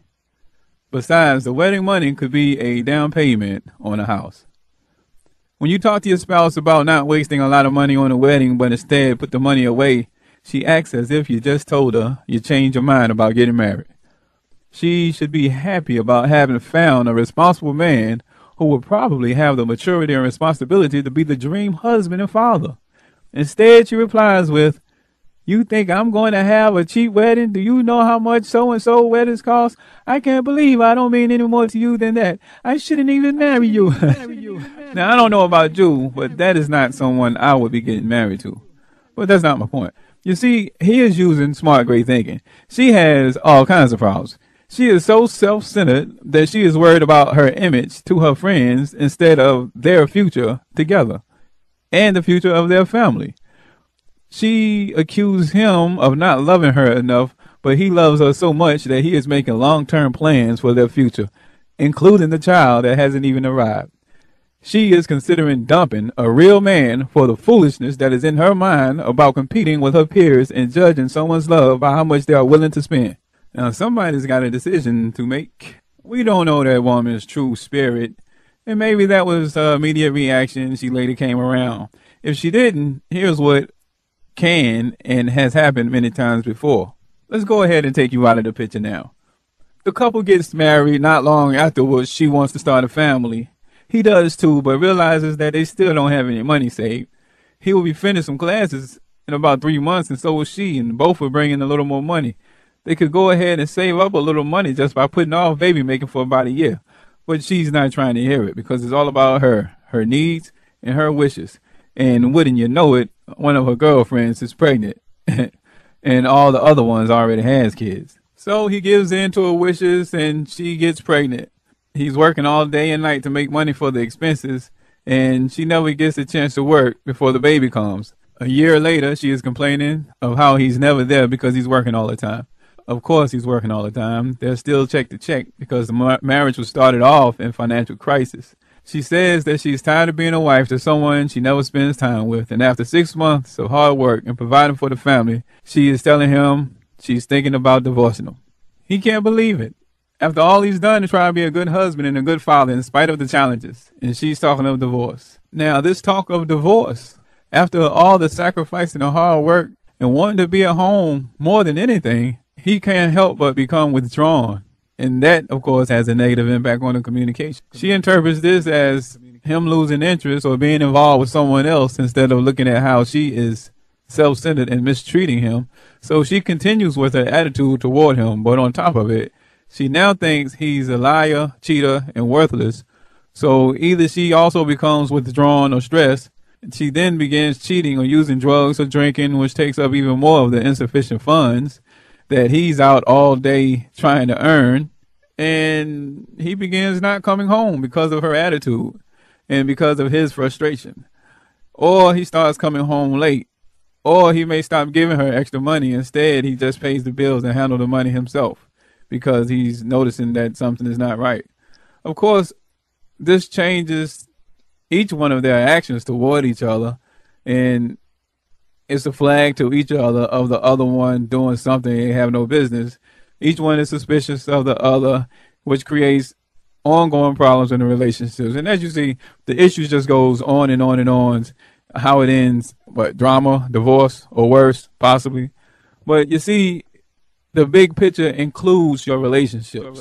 Besides, the wedding money could be a down payment on a house. When you talk to your spouse about not wasting a lot of money on a wedding, but instead put the money away, she acts as if you just told her you changed your mind about getting married. She should be happy about having found a responsible man who will probably have the maturity and responsibility to be the dream husband and father. Instead, she replies with, "You think I'm going to have a cheap wedding? Do you know how much so-and-so weddings cost? I can't believe I don't mean any more to you than that. I shouldn't even marry you." Now, I don't know about you, but that is not someone I would be getting married to. But that's not my point. You see, he is using smart grade thinking. She has all kinds of problems. She is so self-centered that she is worried about her image to her friends instead of their future together and the future of their family. She accused him of not loving her enough, but he loves her so much that he is making long-term plans for their future, including the child that hasn't even arrived. She is considering dumping a real man for the foolishness that is in her mind about competing with her peers and judging someone's love by how much they are willing to spend. Now, somebody's got a decision to make. We don't know that woman's true spirit, and maybe that was her immediate reaction. She later came around. If she didn't, here's what can and has happened many times before. Let's go ahead and take you out of the picture now. The couple gets married. Not long afterwards, she wants to start a family. He does too, but realizes that they still don't have any money saved. He will be finished some classes in about 3 months, and so will she, and both will bring in a little more money. They could go ahead and save up a little money just by putting off baby making for about a year. But she's not trying to hear it because it's all about her needs, and her wishes. And wouldn't you know it, one of her girlfriends is pregnant, and all the other ones already has kids. So he gives in to her wishes, and she gets pregnant. He's working all day and night to make money for the expenses, and she never gets a chance to work before the baby comes. A year later, she is complaining of how he's never there because he's working all the time. Of course he's working all the time. They're still check to check because the marriage was started off in financial crisis. She says that she's tired of being a wife to someone she never spends time with, and after 6 months of hard work and providing for the family, she is telling him she's thinking about divorcing him. He can't believe it. After all he's done to try to be a good husband and a good father in spite of the challenges, and she's talking of divorce. Now, this talk of divorce, after all the sacrifice and the hard work and wanting to be at home more than anything, he can't help but become withdrawn. And that, of course, has a negative impact on the communication. She interprets this as him losing interest or being involved with someone else instead of looking at how she is self-centered and mistreating him. So she continues with her attitude toward him, but on top of it, she now thinks he's a liar, cheater, and worthless. So either she also becomes withdrawn or stressed. She then begins cheating or using drugs or drinking, which takes up even more of the insufficient funds that he's out all day trying to earn. And he begins not coming home because of her attitude and because of his frustration. Or he starts coming home late. Or he may stop giving her extra money. Instead, he just pays the bills and handles the money himself because he's noticing that something is not right. Of course, this changes each one of their actions toward each other, and it's a flag to each other of the other one doing something they have no business. Each one is suspicious of the other, which creates ongoing problems in the relationships. And as you see, the issues just goes on and on and on. How it ends, what, drama, divorce, or worse, possibly. But you see, the big picture includes your relationships.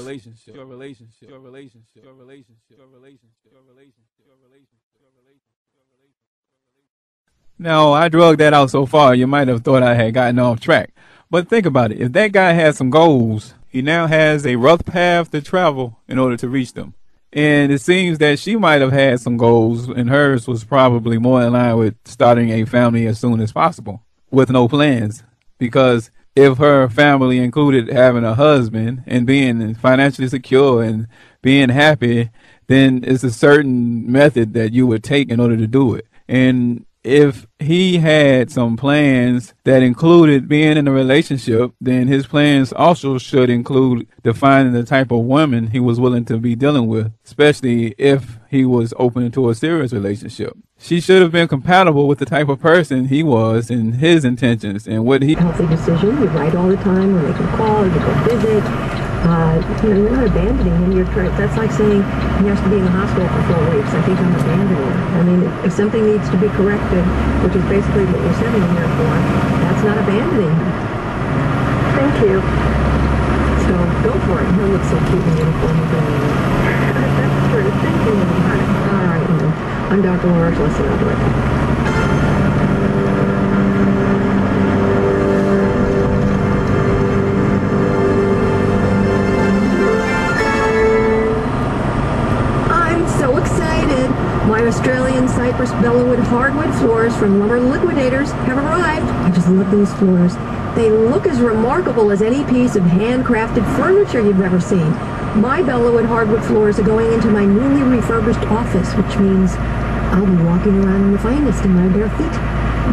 Now, I drug that out so far, you might have thought I had gotten off track. But think about it. If that guy had some goals, he now has a rough path to travel in order to reach them. And it seems that she might have had some goals, and hers was probably more in line with starting a family as soon as possible with no plans. Because if her family included having a husband and being financially secure and being happy, then it's a certain method that you would take in order to do it. And if he had some plans that included being in a relationship, then his plans also should include defining the type of woman he was willing to be dealing with, especially if he was open to a serious relationship. She should have been compatible with the type of person he was and his intentions and what he... Healthy decision. You write all the time, you make a call, you go visit. You're not abandoning him. That's like saying he has to be in the hospital for 4 weeks. I think I'm abandoning him. I mean, if something needs to be corrected, which is basically what you're sending him here for, that's not abandoning him. Thank you. So go for it. He'll look so cute in uniform. That's sort of thinking. All right, I'm Dr. Lawrence. Listen, I'll do it. My Australian Cypress Bellwood Hardwood Floors from Lumber Liquidators have arrived. I just love these floors. They look as remarkable as any piece of handcrafted furniture you've ever seen. My Bellwood Hardwood Floors are going into my newly refurbished office, which means I'll be walking around in the finest in my bare feet.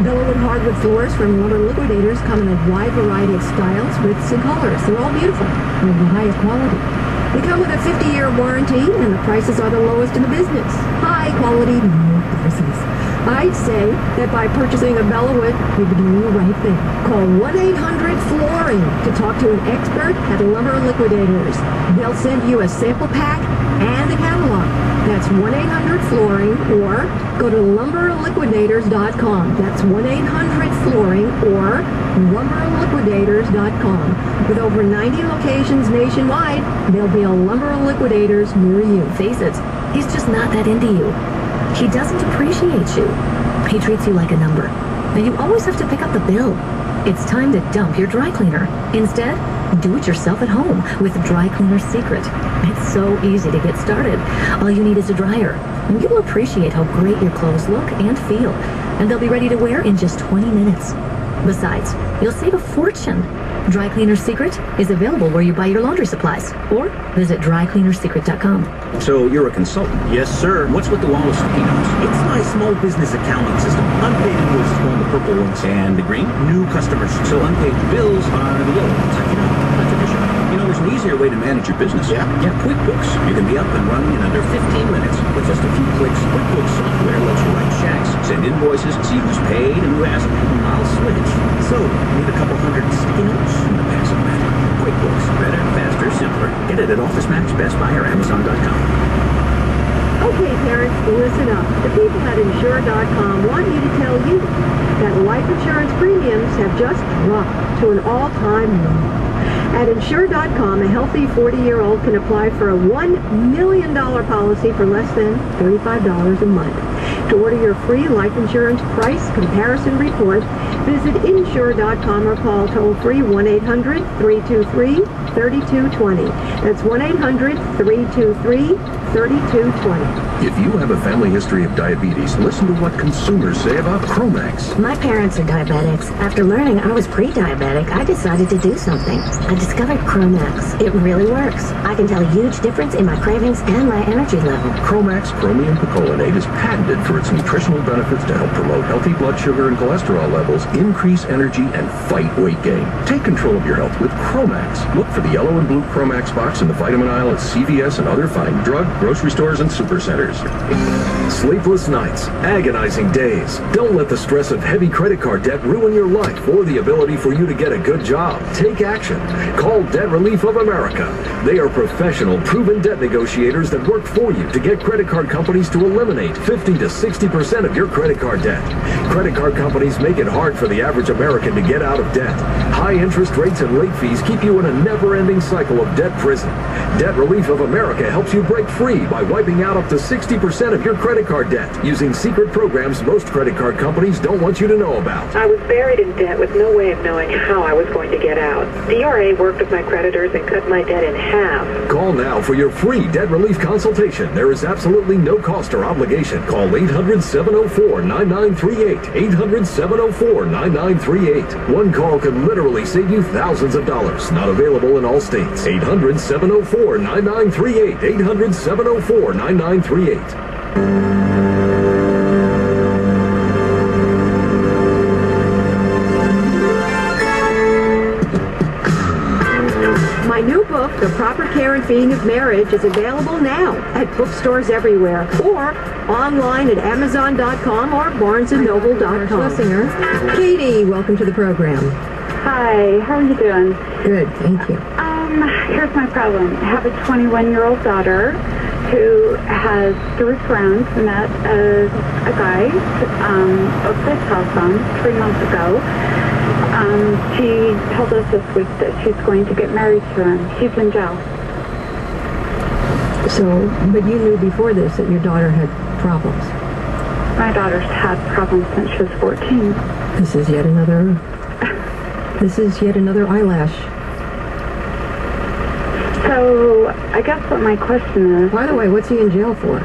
Bellwood Hardwood Floors from Lumber Liquidators come in a wide variety of styles, widths, and colors. They're all beautiful and of the highest quality. They come with a 50-year warranty, and the prices are the lowest in the business. High quality, no prices. I'd say that by purchasing a Bellwood, you're doing the right thing. Call 1-800-FLOORING to talk to an expert at Lumber Liquidators. They'll send you a sample pack and a catalog. That's 1-800-FLOORING, or go to lumberliquidators.com. That's 1-800-FLOORING or lumberliquidators.com. With over 90 locations nationwide, there'll be a Lumber Liquidators near you. Face it, he's just not that into you. He doesn't appreciate you. He treats you like a number. And you always have to pick up the bill. It's time to dump your dry cleaner. Instead, do it yourself at home with Dry Cleaner Secret. It's so easy to get started. All you need is a dryer, and you'll appreciate how great your clothes look and feel. And they'll be ready to wear in just 20 minutes. Besides, you'll save a fortune. Dry Cleaner Secret is available where you buy your laundry supplies, or visit drycleanersecret.com. So you're a consultant? Yes, sir. What's with the wall of sticky notes? It's my small business accounting system. Unpaid invoices go on the purple ones. And the green? New customers. So unpaid bills are the yellow ones. That's efficient. There's an easier way to manage your business. Yeah? Yeah, Quickbooks. You can be up and running in under 15 minutes with just a few clicks. Quickbooks software lets you write checks, send invoices, see who's paid and who hasn't. I'll switch. So, need a couple hundred sticky notes? The passive magic. Quickbooks. Better, faster, simpler. Get it at OfficeMax, Best Buy, or Amazon.com. Okay, parents, listen up. The people at Insure.com want me to tell you that life insurance premiums have just dropped to an all-time low. At Insure.com, a healthy 40-year-old can apply for a $1 million policy for less than $35 a month. To order your free life insurance price comparison report, visit Insure.com or call toll-free 1-800-323-3220. That's 1-800-323-3220. If you have a family history of diabetes, listen to what consumers say about Promax. My parents are diabetics. After learning I was pre-diabetic, I decided to do something. I discovered Promax. It really works. I can tell a huge difference in my cravings and my energy level. Promax Chromium Picolinate is patented for its nutritional benefits to help promote healthy blood sugar and cholesterol levels, increase energy, and fight weight gain. Take control of your health with Promax. Look for the yellow and blue Promax box in the vitamin aisle at CVS and other fine drug, grocery stores and supercenters. Sleepless nights, agonizing days. Don't let the stress of heavy credit card debt ruin your life or the ability for you to get a good job. Take action. Call Debt Relief of America. They are professional, proven debt negotiators that work for you to get credit card companies to eliminate 50 to 60% of your credit card debt. Credit card companies make it hard for the average American to get out of debt. High interest rates and late fees keep you in a never-ending cycle of debt prison. Debt Relief of America helps you break free by wiping out up to 60% of your credit card debt using secret programs most credit card companies don't want you to know about. I was buried in debt with no way of knowing how I was going to get out. DRA worked with my creditors and cut my debt in half. Call now for your free debt relief consultation. There is absolutely no cost or obligation. Call 800-704-9938. 800-704-9938. One call could literally save you thousands of dollars. Not available in all states. 800-704-9938. 800-704-9938. My new book, The Proper Care and Feeding of Marriage, is available now at bookstores everywhere or online at Amazon.com or BarnesandNoble.com. Schlesinger. Katie, welcome to the program. Hi, how are you doing? Good, thank you. Here's my problem. I have a 21-year-old daughter who has, through friends, met a guy over the telephone 3 months ago. She told us this week that she's going to get married to him. He's in jail. So, but you knew before this that your daughter had problems. My daughter's had problems since she was 14. This is yet another eyelash. So, I guess what my question is... By the way, what's he in jail for?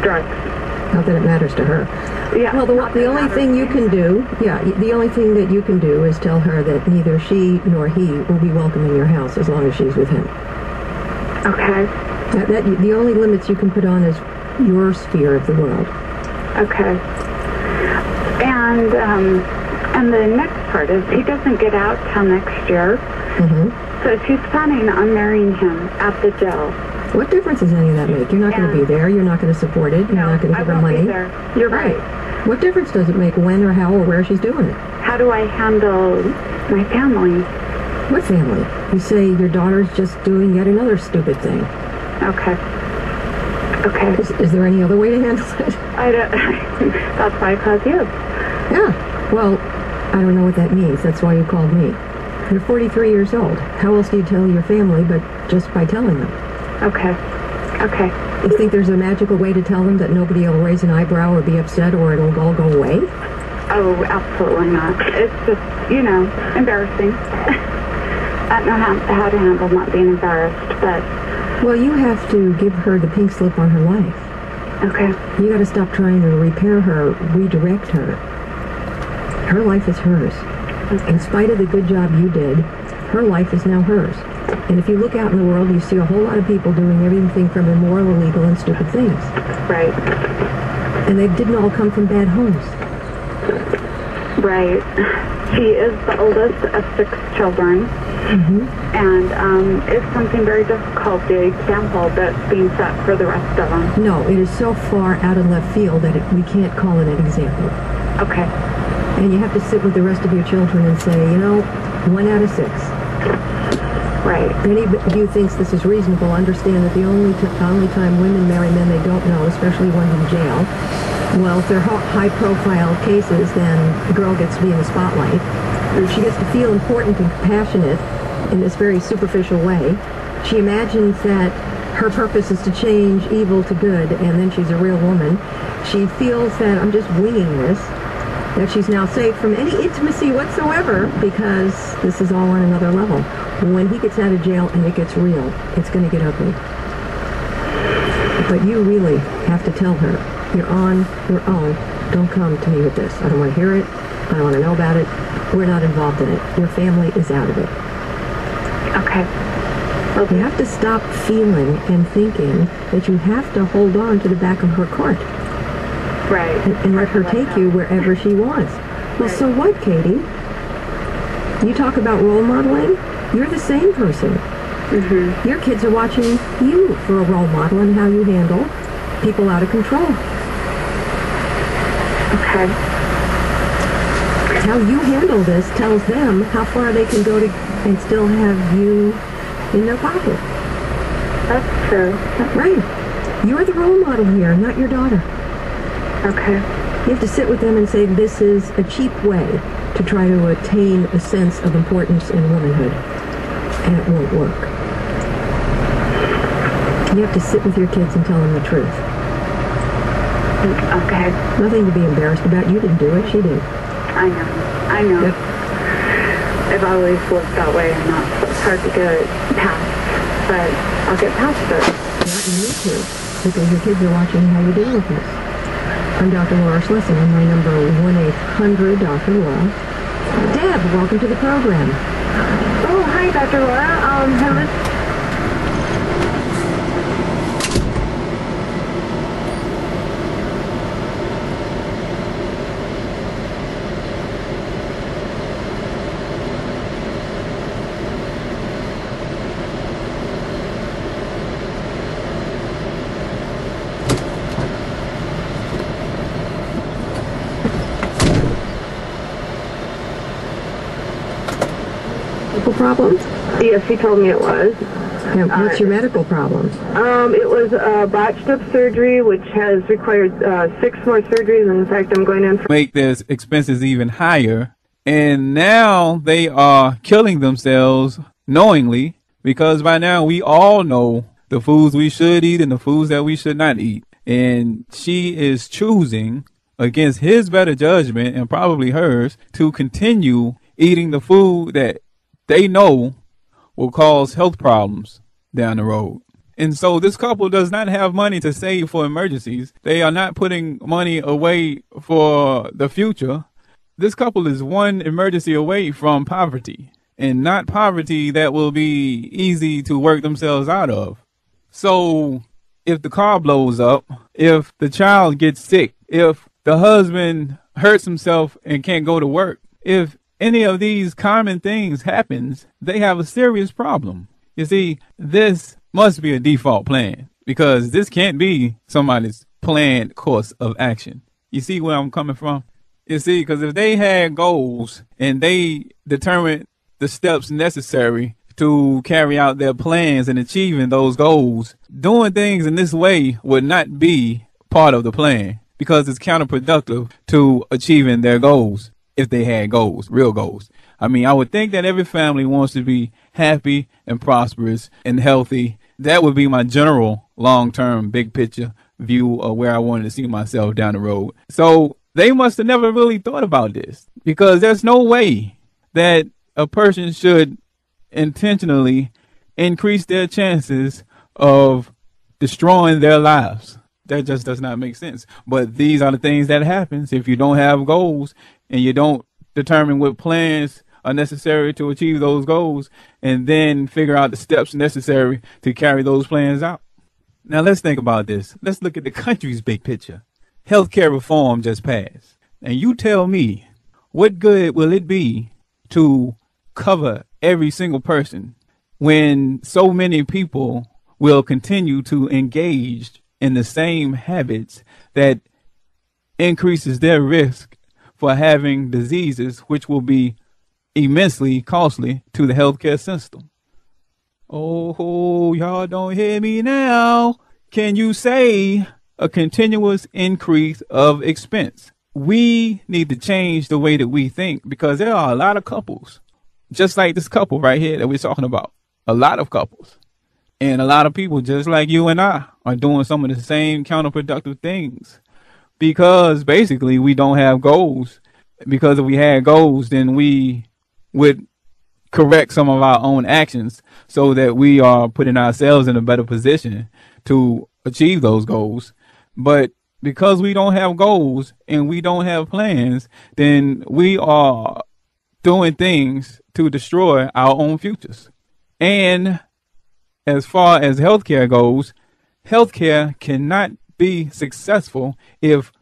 Drugs. Not that it matters to her. Yeah. Well, the only thing you can do, the only thing that you can do is tell her that neither she nor he will be welcome in your house as long as she's with him. Okay. The only limits you can put on is your sphere of the world. Okay. And the next part is he doesn't get out till next year. Mm-hmm. So she's planning on marrying him at the jail. What difference does any of that make? You're not going to be there. You're not going to support it. You're not going to give her money. Be there. You're right. What difference does it make when or how or where she's doing it? How do I handle my family? What family? You say your daughter's just doing yet another stupid thing. Okay. Okay. Is there any other way to handle it? I don't. That's why I called you. Yeah. Well, I don't know what that means. That's why you called me. You're 43 years old. How else do you tell your family but just by telling them? Okay. Okay. You think there's a magical way to tell them that nobody will raise an eyebrow or be upset or it'll all go away? Oh, absolutely not. It's just, embarrassing. I don't know how to handle not being embarrassed, but... Well, you have to give her the pink slip on her life. Okay. You got to stop trying to repair her, redirect her. Her life is hers. Okay. In spite of the good job you did, her life is now hers. And if you look out in the world, you see a whole lot of people doing everything from immoral, illegal, and stupid things. Right. And they didn't all come from bad homes. Right. She is the oldest of 6 children. Mm-hmm. And it's something very difficult, the example that's being set for the rest of them. No, it is so far out of left field that we can't call it an example. Okay. And you have to sit with the rest of your children and say, 1 out of 6. Right. If any of you thinks this is reasonable, understand that the only time women marry men they don't know, especially ones in jail, well, if they're high-profile cases, then the girl gets to be in the spotlight. She gets to feel important and compassionate in this very superficial way. She imagines that her purpose is to change evil to good, and then she's a real woman. She feels that I'm just winging this, that she's now safe from any intimacy whatsoever because this is all on another level. When he gets out of jail and it gets real, it's going to get ugly. But you really have to tell her, you're on your own. Don't come to me with this. I don't want to hear it. I don't want to know about it. We're not involved in it. Your family is out of it. Okay. You have to stop feeling and thinking that you have to hold on to the back of her cart. Right. And let her take you wherever she wants. Well, so what, Katie? You talk about role modeling? You're the same person. Your kids are watching you for a role model in how you handle people out of control. Okay. How you handle this tells them how far they can go to and still have you in their pocket. That's true. Right. You're the role model here, not your daughter. Okay. You have to sit with them and say, this is a cheap way to try to attain a sense of importance in womanhood. And it won't work. You have to sit with your kids and tell them the truth. Okay. Nothing to be embarrassed about. You didn't do it. She did. I know. Yep. I've always worked that way, and it's hard to get past. But I'll get past it. Yeah, you need to, because your kids are watching how you deal with this. I'm Dr. Laura Schlesing, and my number 1-800-Dr. Laura. Deb, welcome to the program. Oh, hi, Dr. Laura. Hello. Problems? Yes, he told me it was. Yeah, what's your medical problem? It was botched up surgery, which has required 6 more surgeries. And in fact, I'm going in for... Make their expenses even higher. And now they are killing themselves knowingly, because by now we all know the foods we should eat and the foods that we should not eat. And she is choosing, against his better judgment and probably hers, to continue eating the food that they know will cause health problems down the road. And so this couple does not have money to save for emergencies. They are not putting money away for the future. This couple is one emergency away from poverty, and not poverty that will be easy to work themselves out of. So if the car blows up, if the child gets sick, if the husband hurts himself and can't go to work, if any of these common things happens, they have a serious problem. You see, this must be a default plan, because this can't be somebody's planned course of action. You see where I'm coming from? You see, because if they had goals and they determined the steps necessary to carry out their plans and achieving those goals, doing things in this way would not be part of the plan, because it's counterproductive to achieving their goals. If they had goals, real goals. I mean, I would think that every family wants to be happy and prosperous and healthy. That would be my general long-term big picture view of where I wanted to see myself down the road. So they must have never really thought about this, because there's no way that a person should intentionally increase their chances of destroying their lives. That just does not make sense. But these are the things that happens if you don't have goals and you don't determine what plans are necessary to achieve those goals, and then figure out the steps necessary to carry those plans out. Now let's think about this. Let's look at the country's big picture. Healthcare reform just passed. And you tell me, what good will it be to cover every single person when so many people will continue to engage in the same habits that increases their risk for having diseases, which will be immensely costly to the healthcare system? Oh, y'all don't hear me now. Can you say a continuous increase of expense? We need to change the way that we think, because there are a lot of couples, just like this couple right here that we're talking about. A lot of couples and a lot of people just like you and I are doing some of the same counterproductive things, because basically we don't have goals. Because if we had goals, then we would correct some of our own actions so that we are putting ourselves in a better position to achieve those goals. But because we don't have goals and we don't have plans, then we are doing things to destroy our own futures. And as far as healthcare goes, healthcare cannot be successful if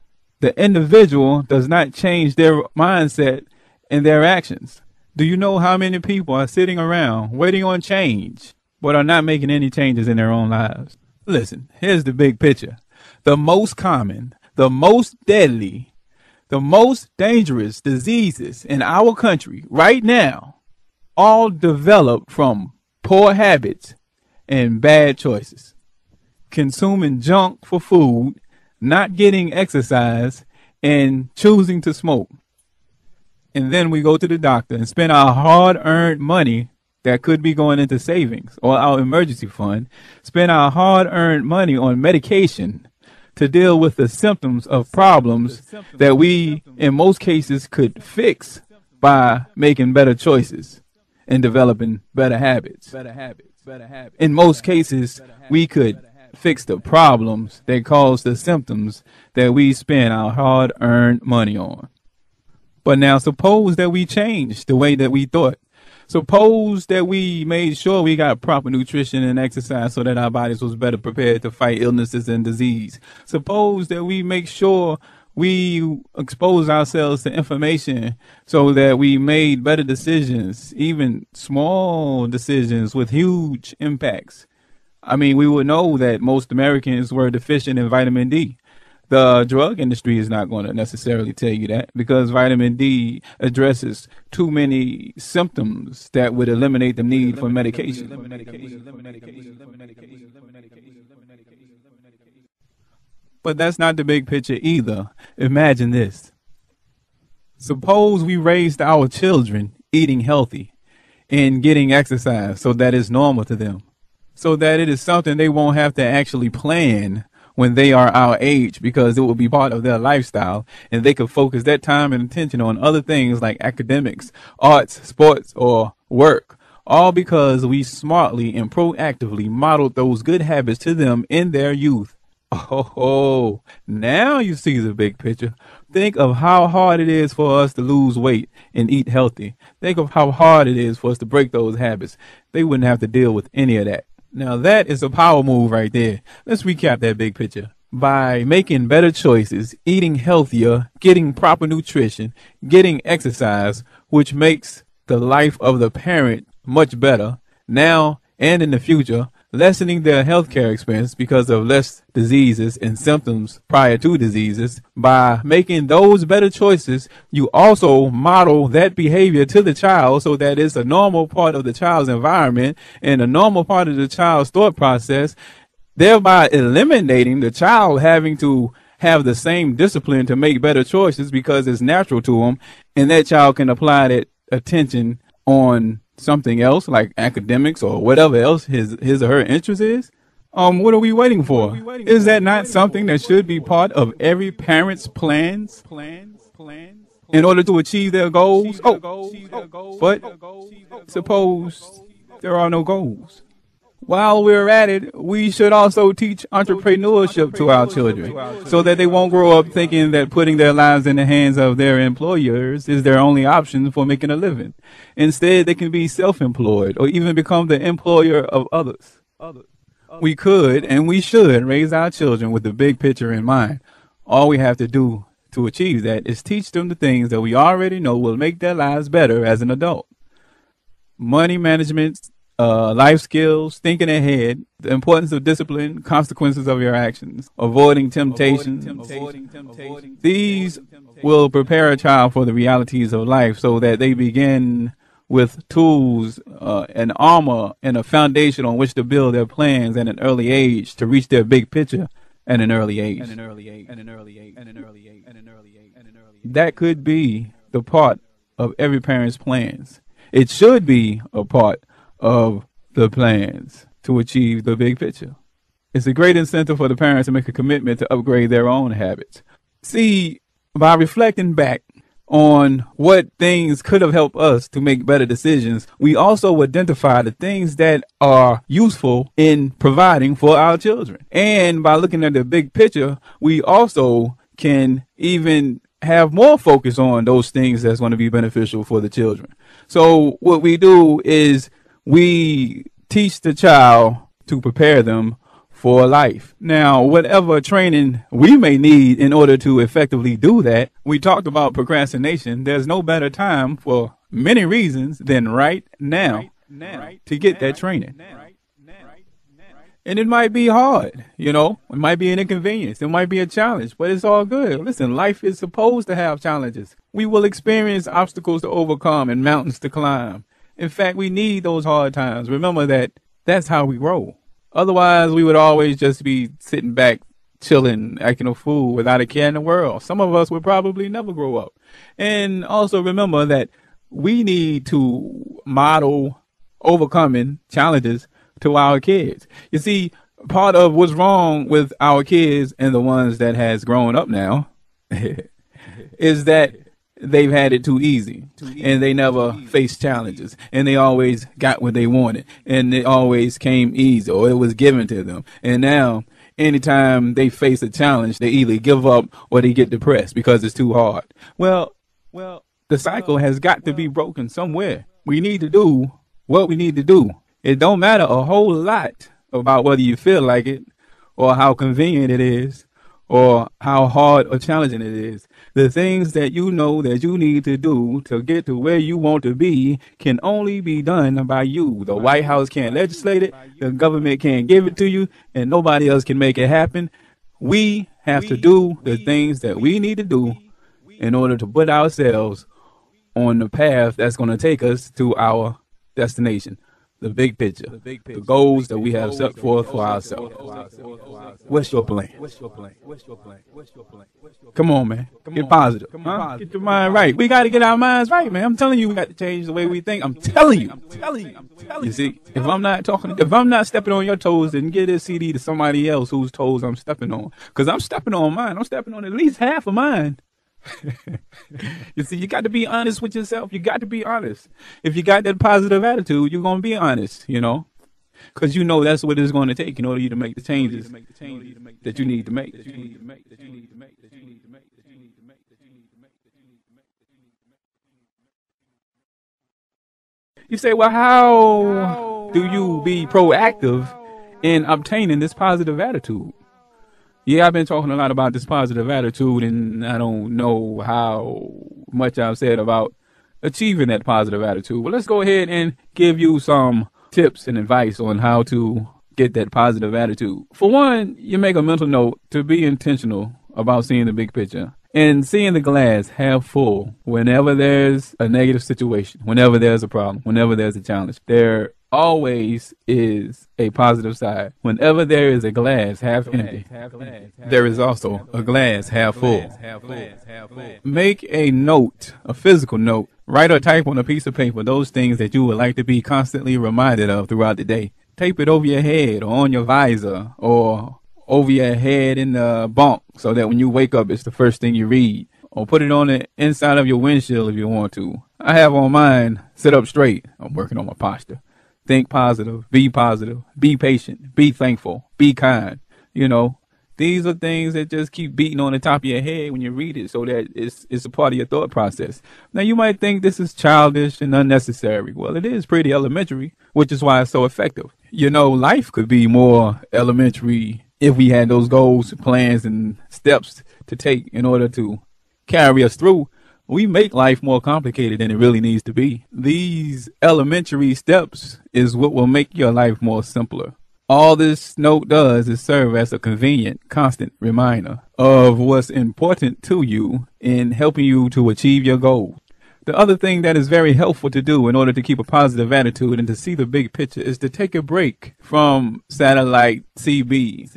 the individual does not change their mindset and their actions. Do you know how many people are sitting around waiting on change, but are not making any changes in their own lives. Listen, here's the big picture. The most common, the most deadly, the most dangerous diseases in our country right now all develop from poor habits and bad choices. Consuming junk for food, not getting exercise, and choosing to smoke. And then we go to the doctor and spend our hard-earned money that could be going into savings or our emergency fund, spend our hard-earned money on medication to deal with the symptoms of problems that we, in most cases, could fix by making better choices and developing better habits. In most cases, we could fix the problems that cause the symptoms that we spend our hard-earned money on. But now suppose that we changed the way that we thought. Suppose that we made sure we got proper nutrition and exercise so that our bodies was better prepared to fight illnesses and disease. Suppose that we make sure we expose ourselves to information so that we made better decisions, even small decisions with huge impacts. I mean, we would know that most Americans were deficient in vitamin D. The drug industry is not going to necessarily tell you that because vitamin D addresses too many symptoms that would eliminate the need for medication. But that's not the big picture either. Imagine this. Suppose we raised our children eating healthy and getting exercise so that it's normal to them, so that it is something they won't have to actually plan when they are our age because it will be part of their lifestyle and they could focus their time and attention on other things like academics, arts, sports, or work, all because we smartly and proactively modeled those good habits to them in their youth. Oh, now you see the big picture. Think of how hard it is for us to lose weight and eat healthy. Think of how hard it is for us to break those habits. They wouldn't have to deal with any of that. Now that is a power move right there. Let's recap that big picture. By making better choices, eating healthier, getting proper nutrition, getting exercise, which makes the life of the parent much better now and in the future, lessening their healthcare expense because of less diseases and symptoms prior to diseases. By making those better choices, you also model that behavior to the child so that it's a normal part of the child's environment and a normal part of the child's thought process, thereby eliminating the child having to have the same discipline to make better choices because it's natural to them, and that child can apply that attention on something else like academics or whatever else his or her interest is. What are we waiting for? Is that not something that should be part of every parent's plans in order to achieve their goals? But suppose there are no goals. While we're at it, we should also teach entrepreneurship to our children so that they won't grow up thinking that putting their lives in the hands of their employers is their only option for making a living. Instead, they can be self-employed or even become the employer of others. We could and we should raise our children with the big picture in mind. All we have to do to achieve that is teach them the things that we already know will make their lives better as an adult. Money management, life skills, thinking ahead, the importance of discipline, consequences of your actions, avoiding temptations. These will prepare a child for the realities of life so that they begin with tools, and armor and a foundation on which to build their plans at an early age to reach their big picture at an early age. That could be the part of every parent's plans. It should be a part of the plans to achieve the big picture. It's a great incentive for the parents to make a commitment to upgrade their own habits. See, by reflecting back on what things could have helped us to make better decisions, we also identify the things that are useful in providing for our children. And by looking at the big picture, we also can even have more focus on those things that's going to be beneficial for the children. So what we do is we teach the child to prepare them for life. Now, whatever training we may need in order to effectively do that, we talked about procrastination. There's no better time for many reasons than right now to get that training. And it might be hard, you know, it might be an inconvenience, it might be a challenge, but it's all good. Listen, life is supposed to have challenges. We will experience obstacles to overcome and mountains to climb. In fact, we need those hard times. Remember that that's how we grow. Otherwise, we would always just be sitting back, chilling, acting a fool without a care in the world. Some of us would probably never grow up. And also remember that we need to model overcoming challenges to our kids. You see, part of what's wrong with our kids and the ones that has grown up now is that they've had it too easy and they never faced challenges and they always got what they wanted and it always came easy or it was given to them. And now anytime they face a challenge, they either give up or they get depressed because it's too hard. Well, the cycle has got to be broken somewhere. We need to do what we need to do. It don't matter a whole lot about whether you feel like it or how convenient it is or how hard or challenging it is. The things that you know that you need to do to get to where you want to be can only be done by you. The White House can't legislate it. The government can't give it to you, and nobody else can make it happen. We have to do the things that we need to do in order to put ourselves on the path that's going to take us to our destination. The big picture, the goals that we have set forth for ourselves. What's your plan? Come on, man. Get positive. Huh? Get your mind right. We got to get our minds right, man. I'm telling you, we got to change the way we think. I'm telling you. You see, if I'm not stepping on your toes, then get this CD to somebody else whose toes I'm stepping on. Because I'm stepping on mine. I'm stepping on at least half of mine. You see, you got to be honest with yourself. You got to be honest. If you got that positive attitude, you're going to be honest, you know, because you know that's what it's going to take in order for you to make the changes that you need to make. You say, well, how do you be proactive in obtaining this positive attitude? Yeah, I've been talking a lot about this positive attitude, and I don't know how much I've said about achieving that positive attitude. Well, let's go ahead and give you some tips and advice on how to get that positive attitude. For one, you make a mental note to be intentional about seeing the big picture and seeing the glass half full whenever there's a negative situation, whenever there's a problem, whenever there's a challenge. There always is a positive side. Whenever there is a glass half empty, there is also a glass half full. Make a note, a physical note. Write or type on a piece of paper those things that you would like to be constantly reminded of throughout the day. Tape it over your head or on your visor or over your head in the bunk so that when you wake up, it's the first thing you read. Or put it on the inside of your windshield if you want to. I have on mine, sit up straight. I'm working on my posture. Think positive, be patient, be thankful, be kind. You know, these are things that just keep beating on the top of your head when you read it so that it's a part of your thought process. Now, you might think this is childish and unnecessary. Well, it is pretty elementary, which is why it's so effective. You know, life could be more elementary if we had those goals, plans, and steps to take in order to carry us through. We make life more complicated than it really needs to be. These elementary steps is what will make your life more simpler. All this note does is serve as a convenient, constant reminder of what's important to you in helping you to achieve your goals. The other thing that is very helpful to do in order to keep a positive attitude and to see the big picture is to take a break from satellite CB.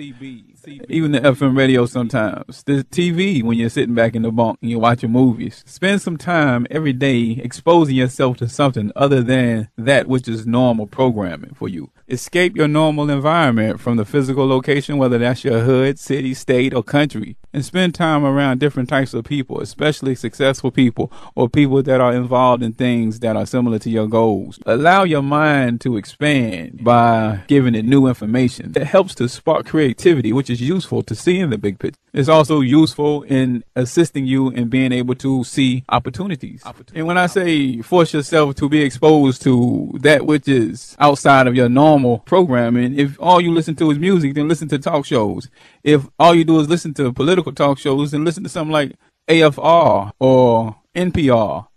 Even the FM radio sometimes. The TV when you're sitting back in the bunk and you're watching movies. Spend some time every day exposing yourself to something other than that which is normal programming for you. Escape your normal environment from the physical location, whether that's your hood, city, state, or country, and spend time around different types of people, especially successful people or people that are involved in things that are similar to your goals. Allow your mind to expand by giving it new information. It helps to spark creativity, which is useful to see in the big picture. It's also useful in assisting you in being able to see opportunities. And when I say force yourself to be exposed to that which is outside of your normal programming, if all you listen to is music, then listen to talk shows. If all you do is listen to political talk shows, then listen to something like AFR or NPR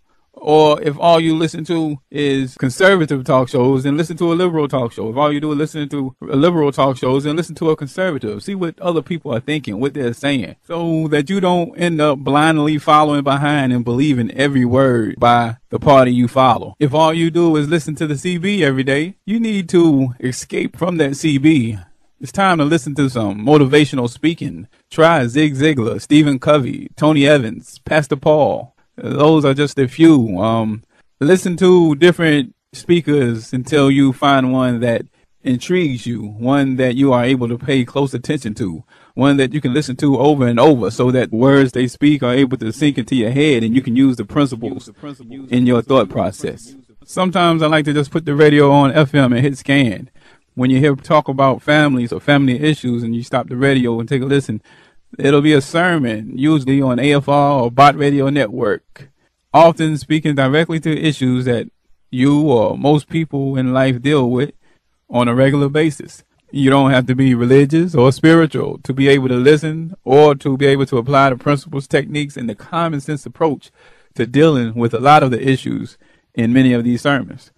Or if all you listen to is conservative talk shows, then listen to a liberal talk show. If all you do is listen to a liberal talk shows, then listen to a conservative. See what other people are thinking, what they're saying, so that you don't end up blindly following behind and believing every word by the party you follow. If all you do is listen to the CB every day, you need to escape from that CB. It's time to listen to some motivational speaking. Try Zig Ziglar, Stephen Covey, Tony Evans, Pastor Paul. Those are just a few. Listen to different speakers until you find one that intrigues you, one that you are able to pay close attention to, one that you can listen to over and over so that words they speak are able to sink into your head and you can use the principles in your thought process. Sometimes I like to just put the radio on FM and hit scan. When you hear talk about families or family issues and you stop the radio and take a listen, it'll be a sermon, usually on AFR or Bot Radio Network, often speaking directly to issues that you or most people in life deal with on a regular basis. You don't have to be religious or spiritual to be able to listen or to be able to apply the principles, techniques, and the common sense approach to dealing with a lot of the issues in many of these sermons.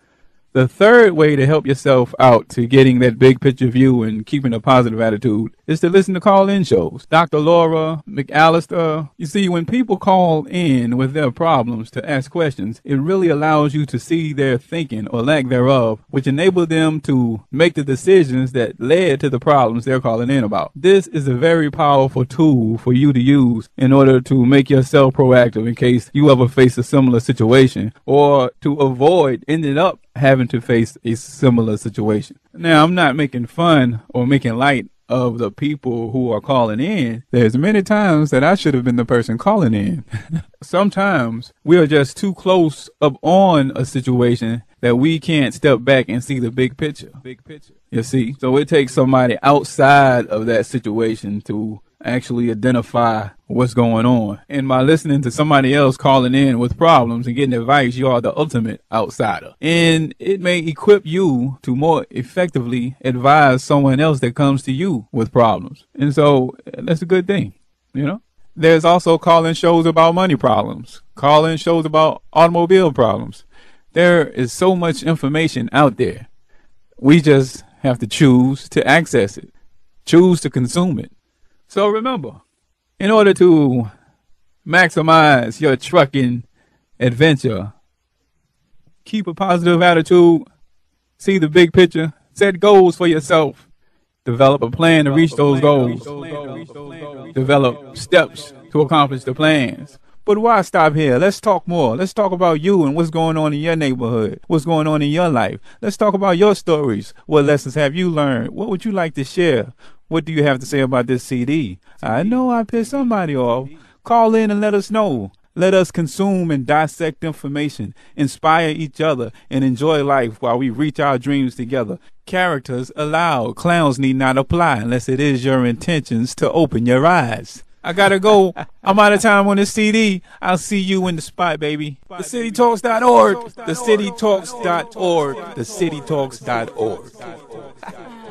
The third way to help yourself out to getting that big picture view and keeping a positive attitude is to listen to call-in shows. Dr. Laura McAllister. You see, when people call in with their problems to ask questions, it really allows you to see their thinking or lack thereof, which enables them to make the decisions that led to the problems they're calling in about. This is a very powerful tool for you to use in order to make yourself proactive in case you ever face a similar situation or to avoid ending up having to face a similar situation. Now, I'm not making fun or making light of the people who are calling in. There's many times that I should have been the person calling in. Sometimes we are just too close up on a situation that we can't step back and see the big picture. You see, so it takes somebody outside of that situation to actually identify what's going on. And by listening to somebody else calling in with problems and getting advice, you are the ultimate outsider. And it may equip you to more effectively advise someone else that comes to you with problems. And so that's a good thing, you know? There's also call-in shows about money problems, call-in shows about automobile problems. There is so much information out there. We just have to choose to access it, choose to consume it. So remember, in order to maximize your trucking adventure, keep a positive attitude, see the big picture, set goals for yourself, develop a plan to reach those goals, develop steps to accomplish the plans. But why stop here? Let's talk more. Let's talk about you and what's going on in your neighborhood, what's going on in your life. Let's talk about your stories. What lessons have you learned? What would you like to share? What do you have to say about this CD? I know I pissed somebody off. Call in and let us know. Let us consume and dissect information, inspire each other, and enjoy life while we reach our dreams together. Characters allowed. Clowns need not apply unless it is your intentions to open your eyes. I gotta go. I'm out of time on this CD. I'll see you in the spot, baby. TheCityTalks.org. TheCityTalks.org. TheCityTalks.org.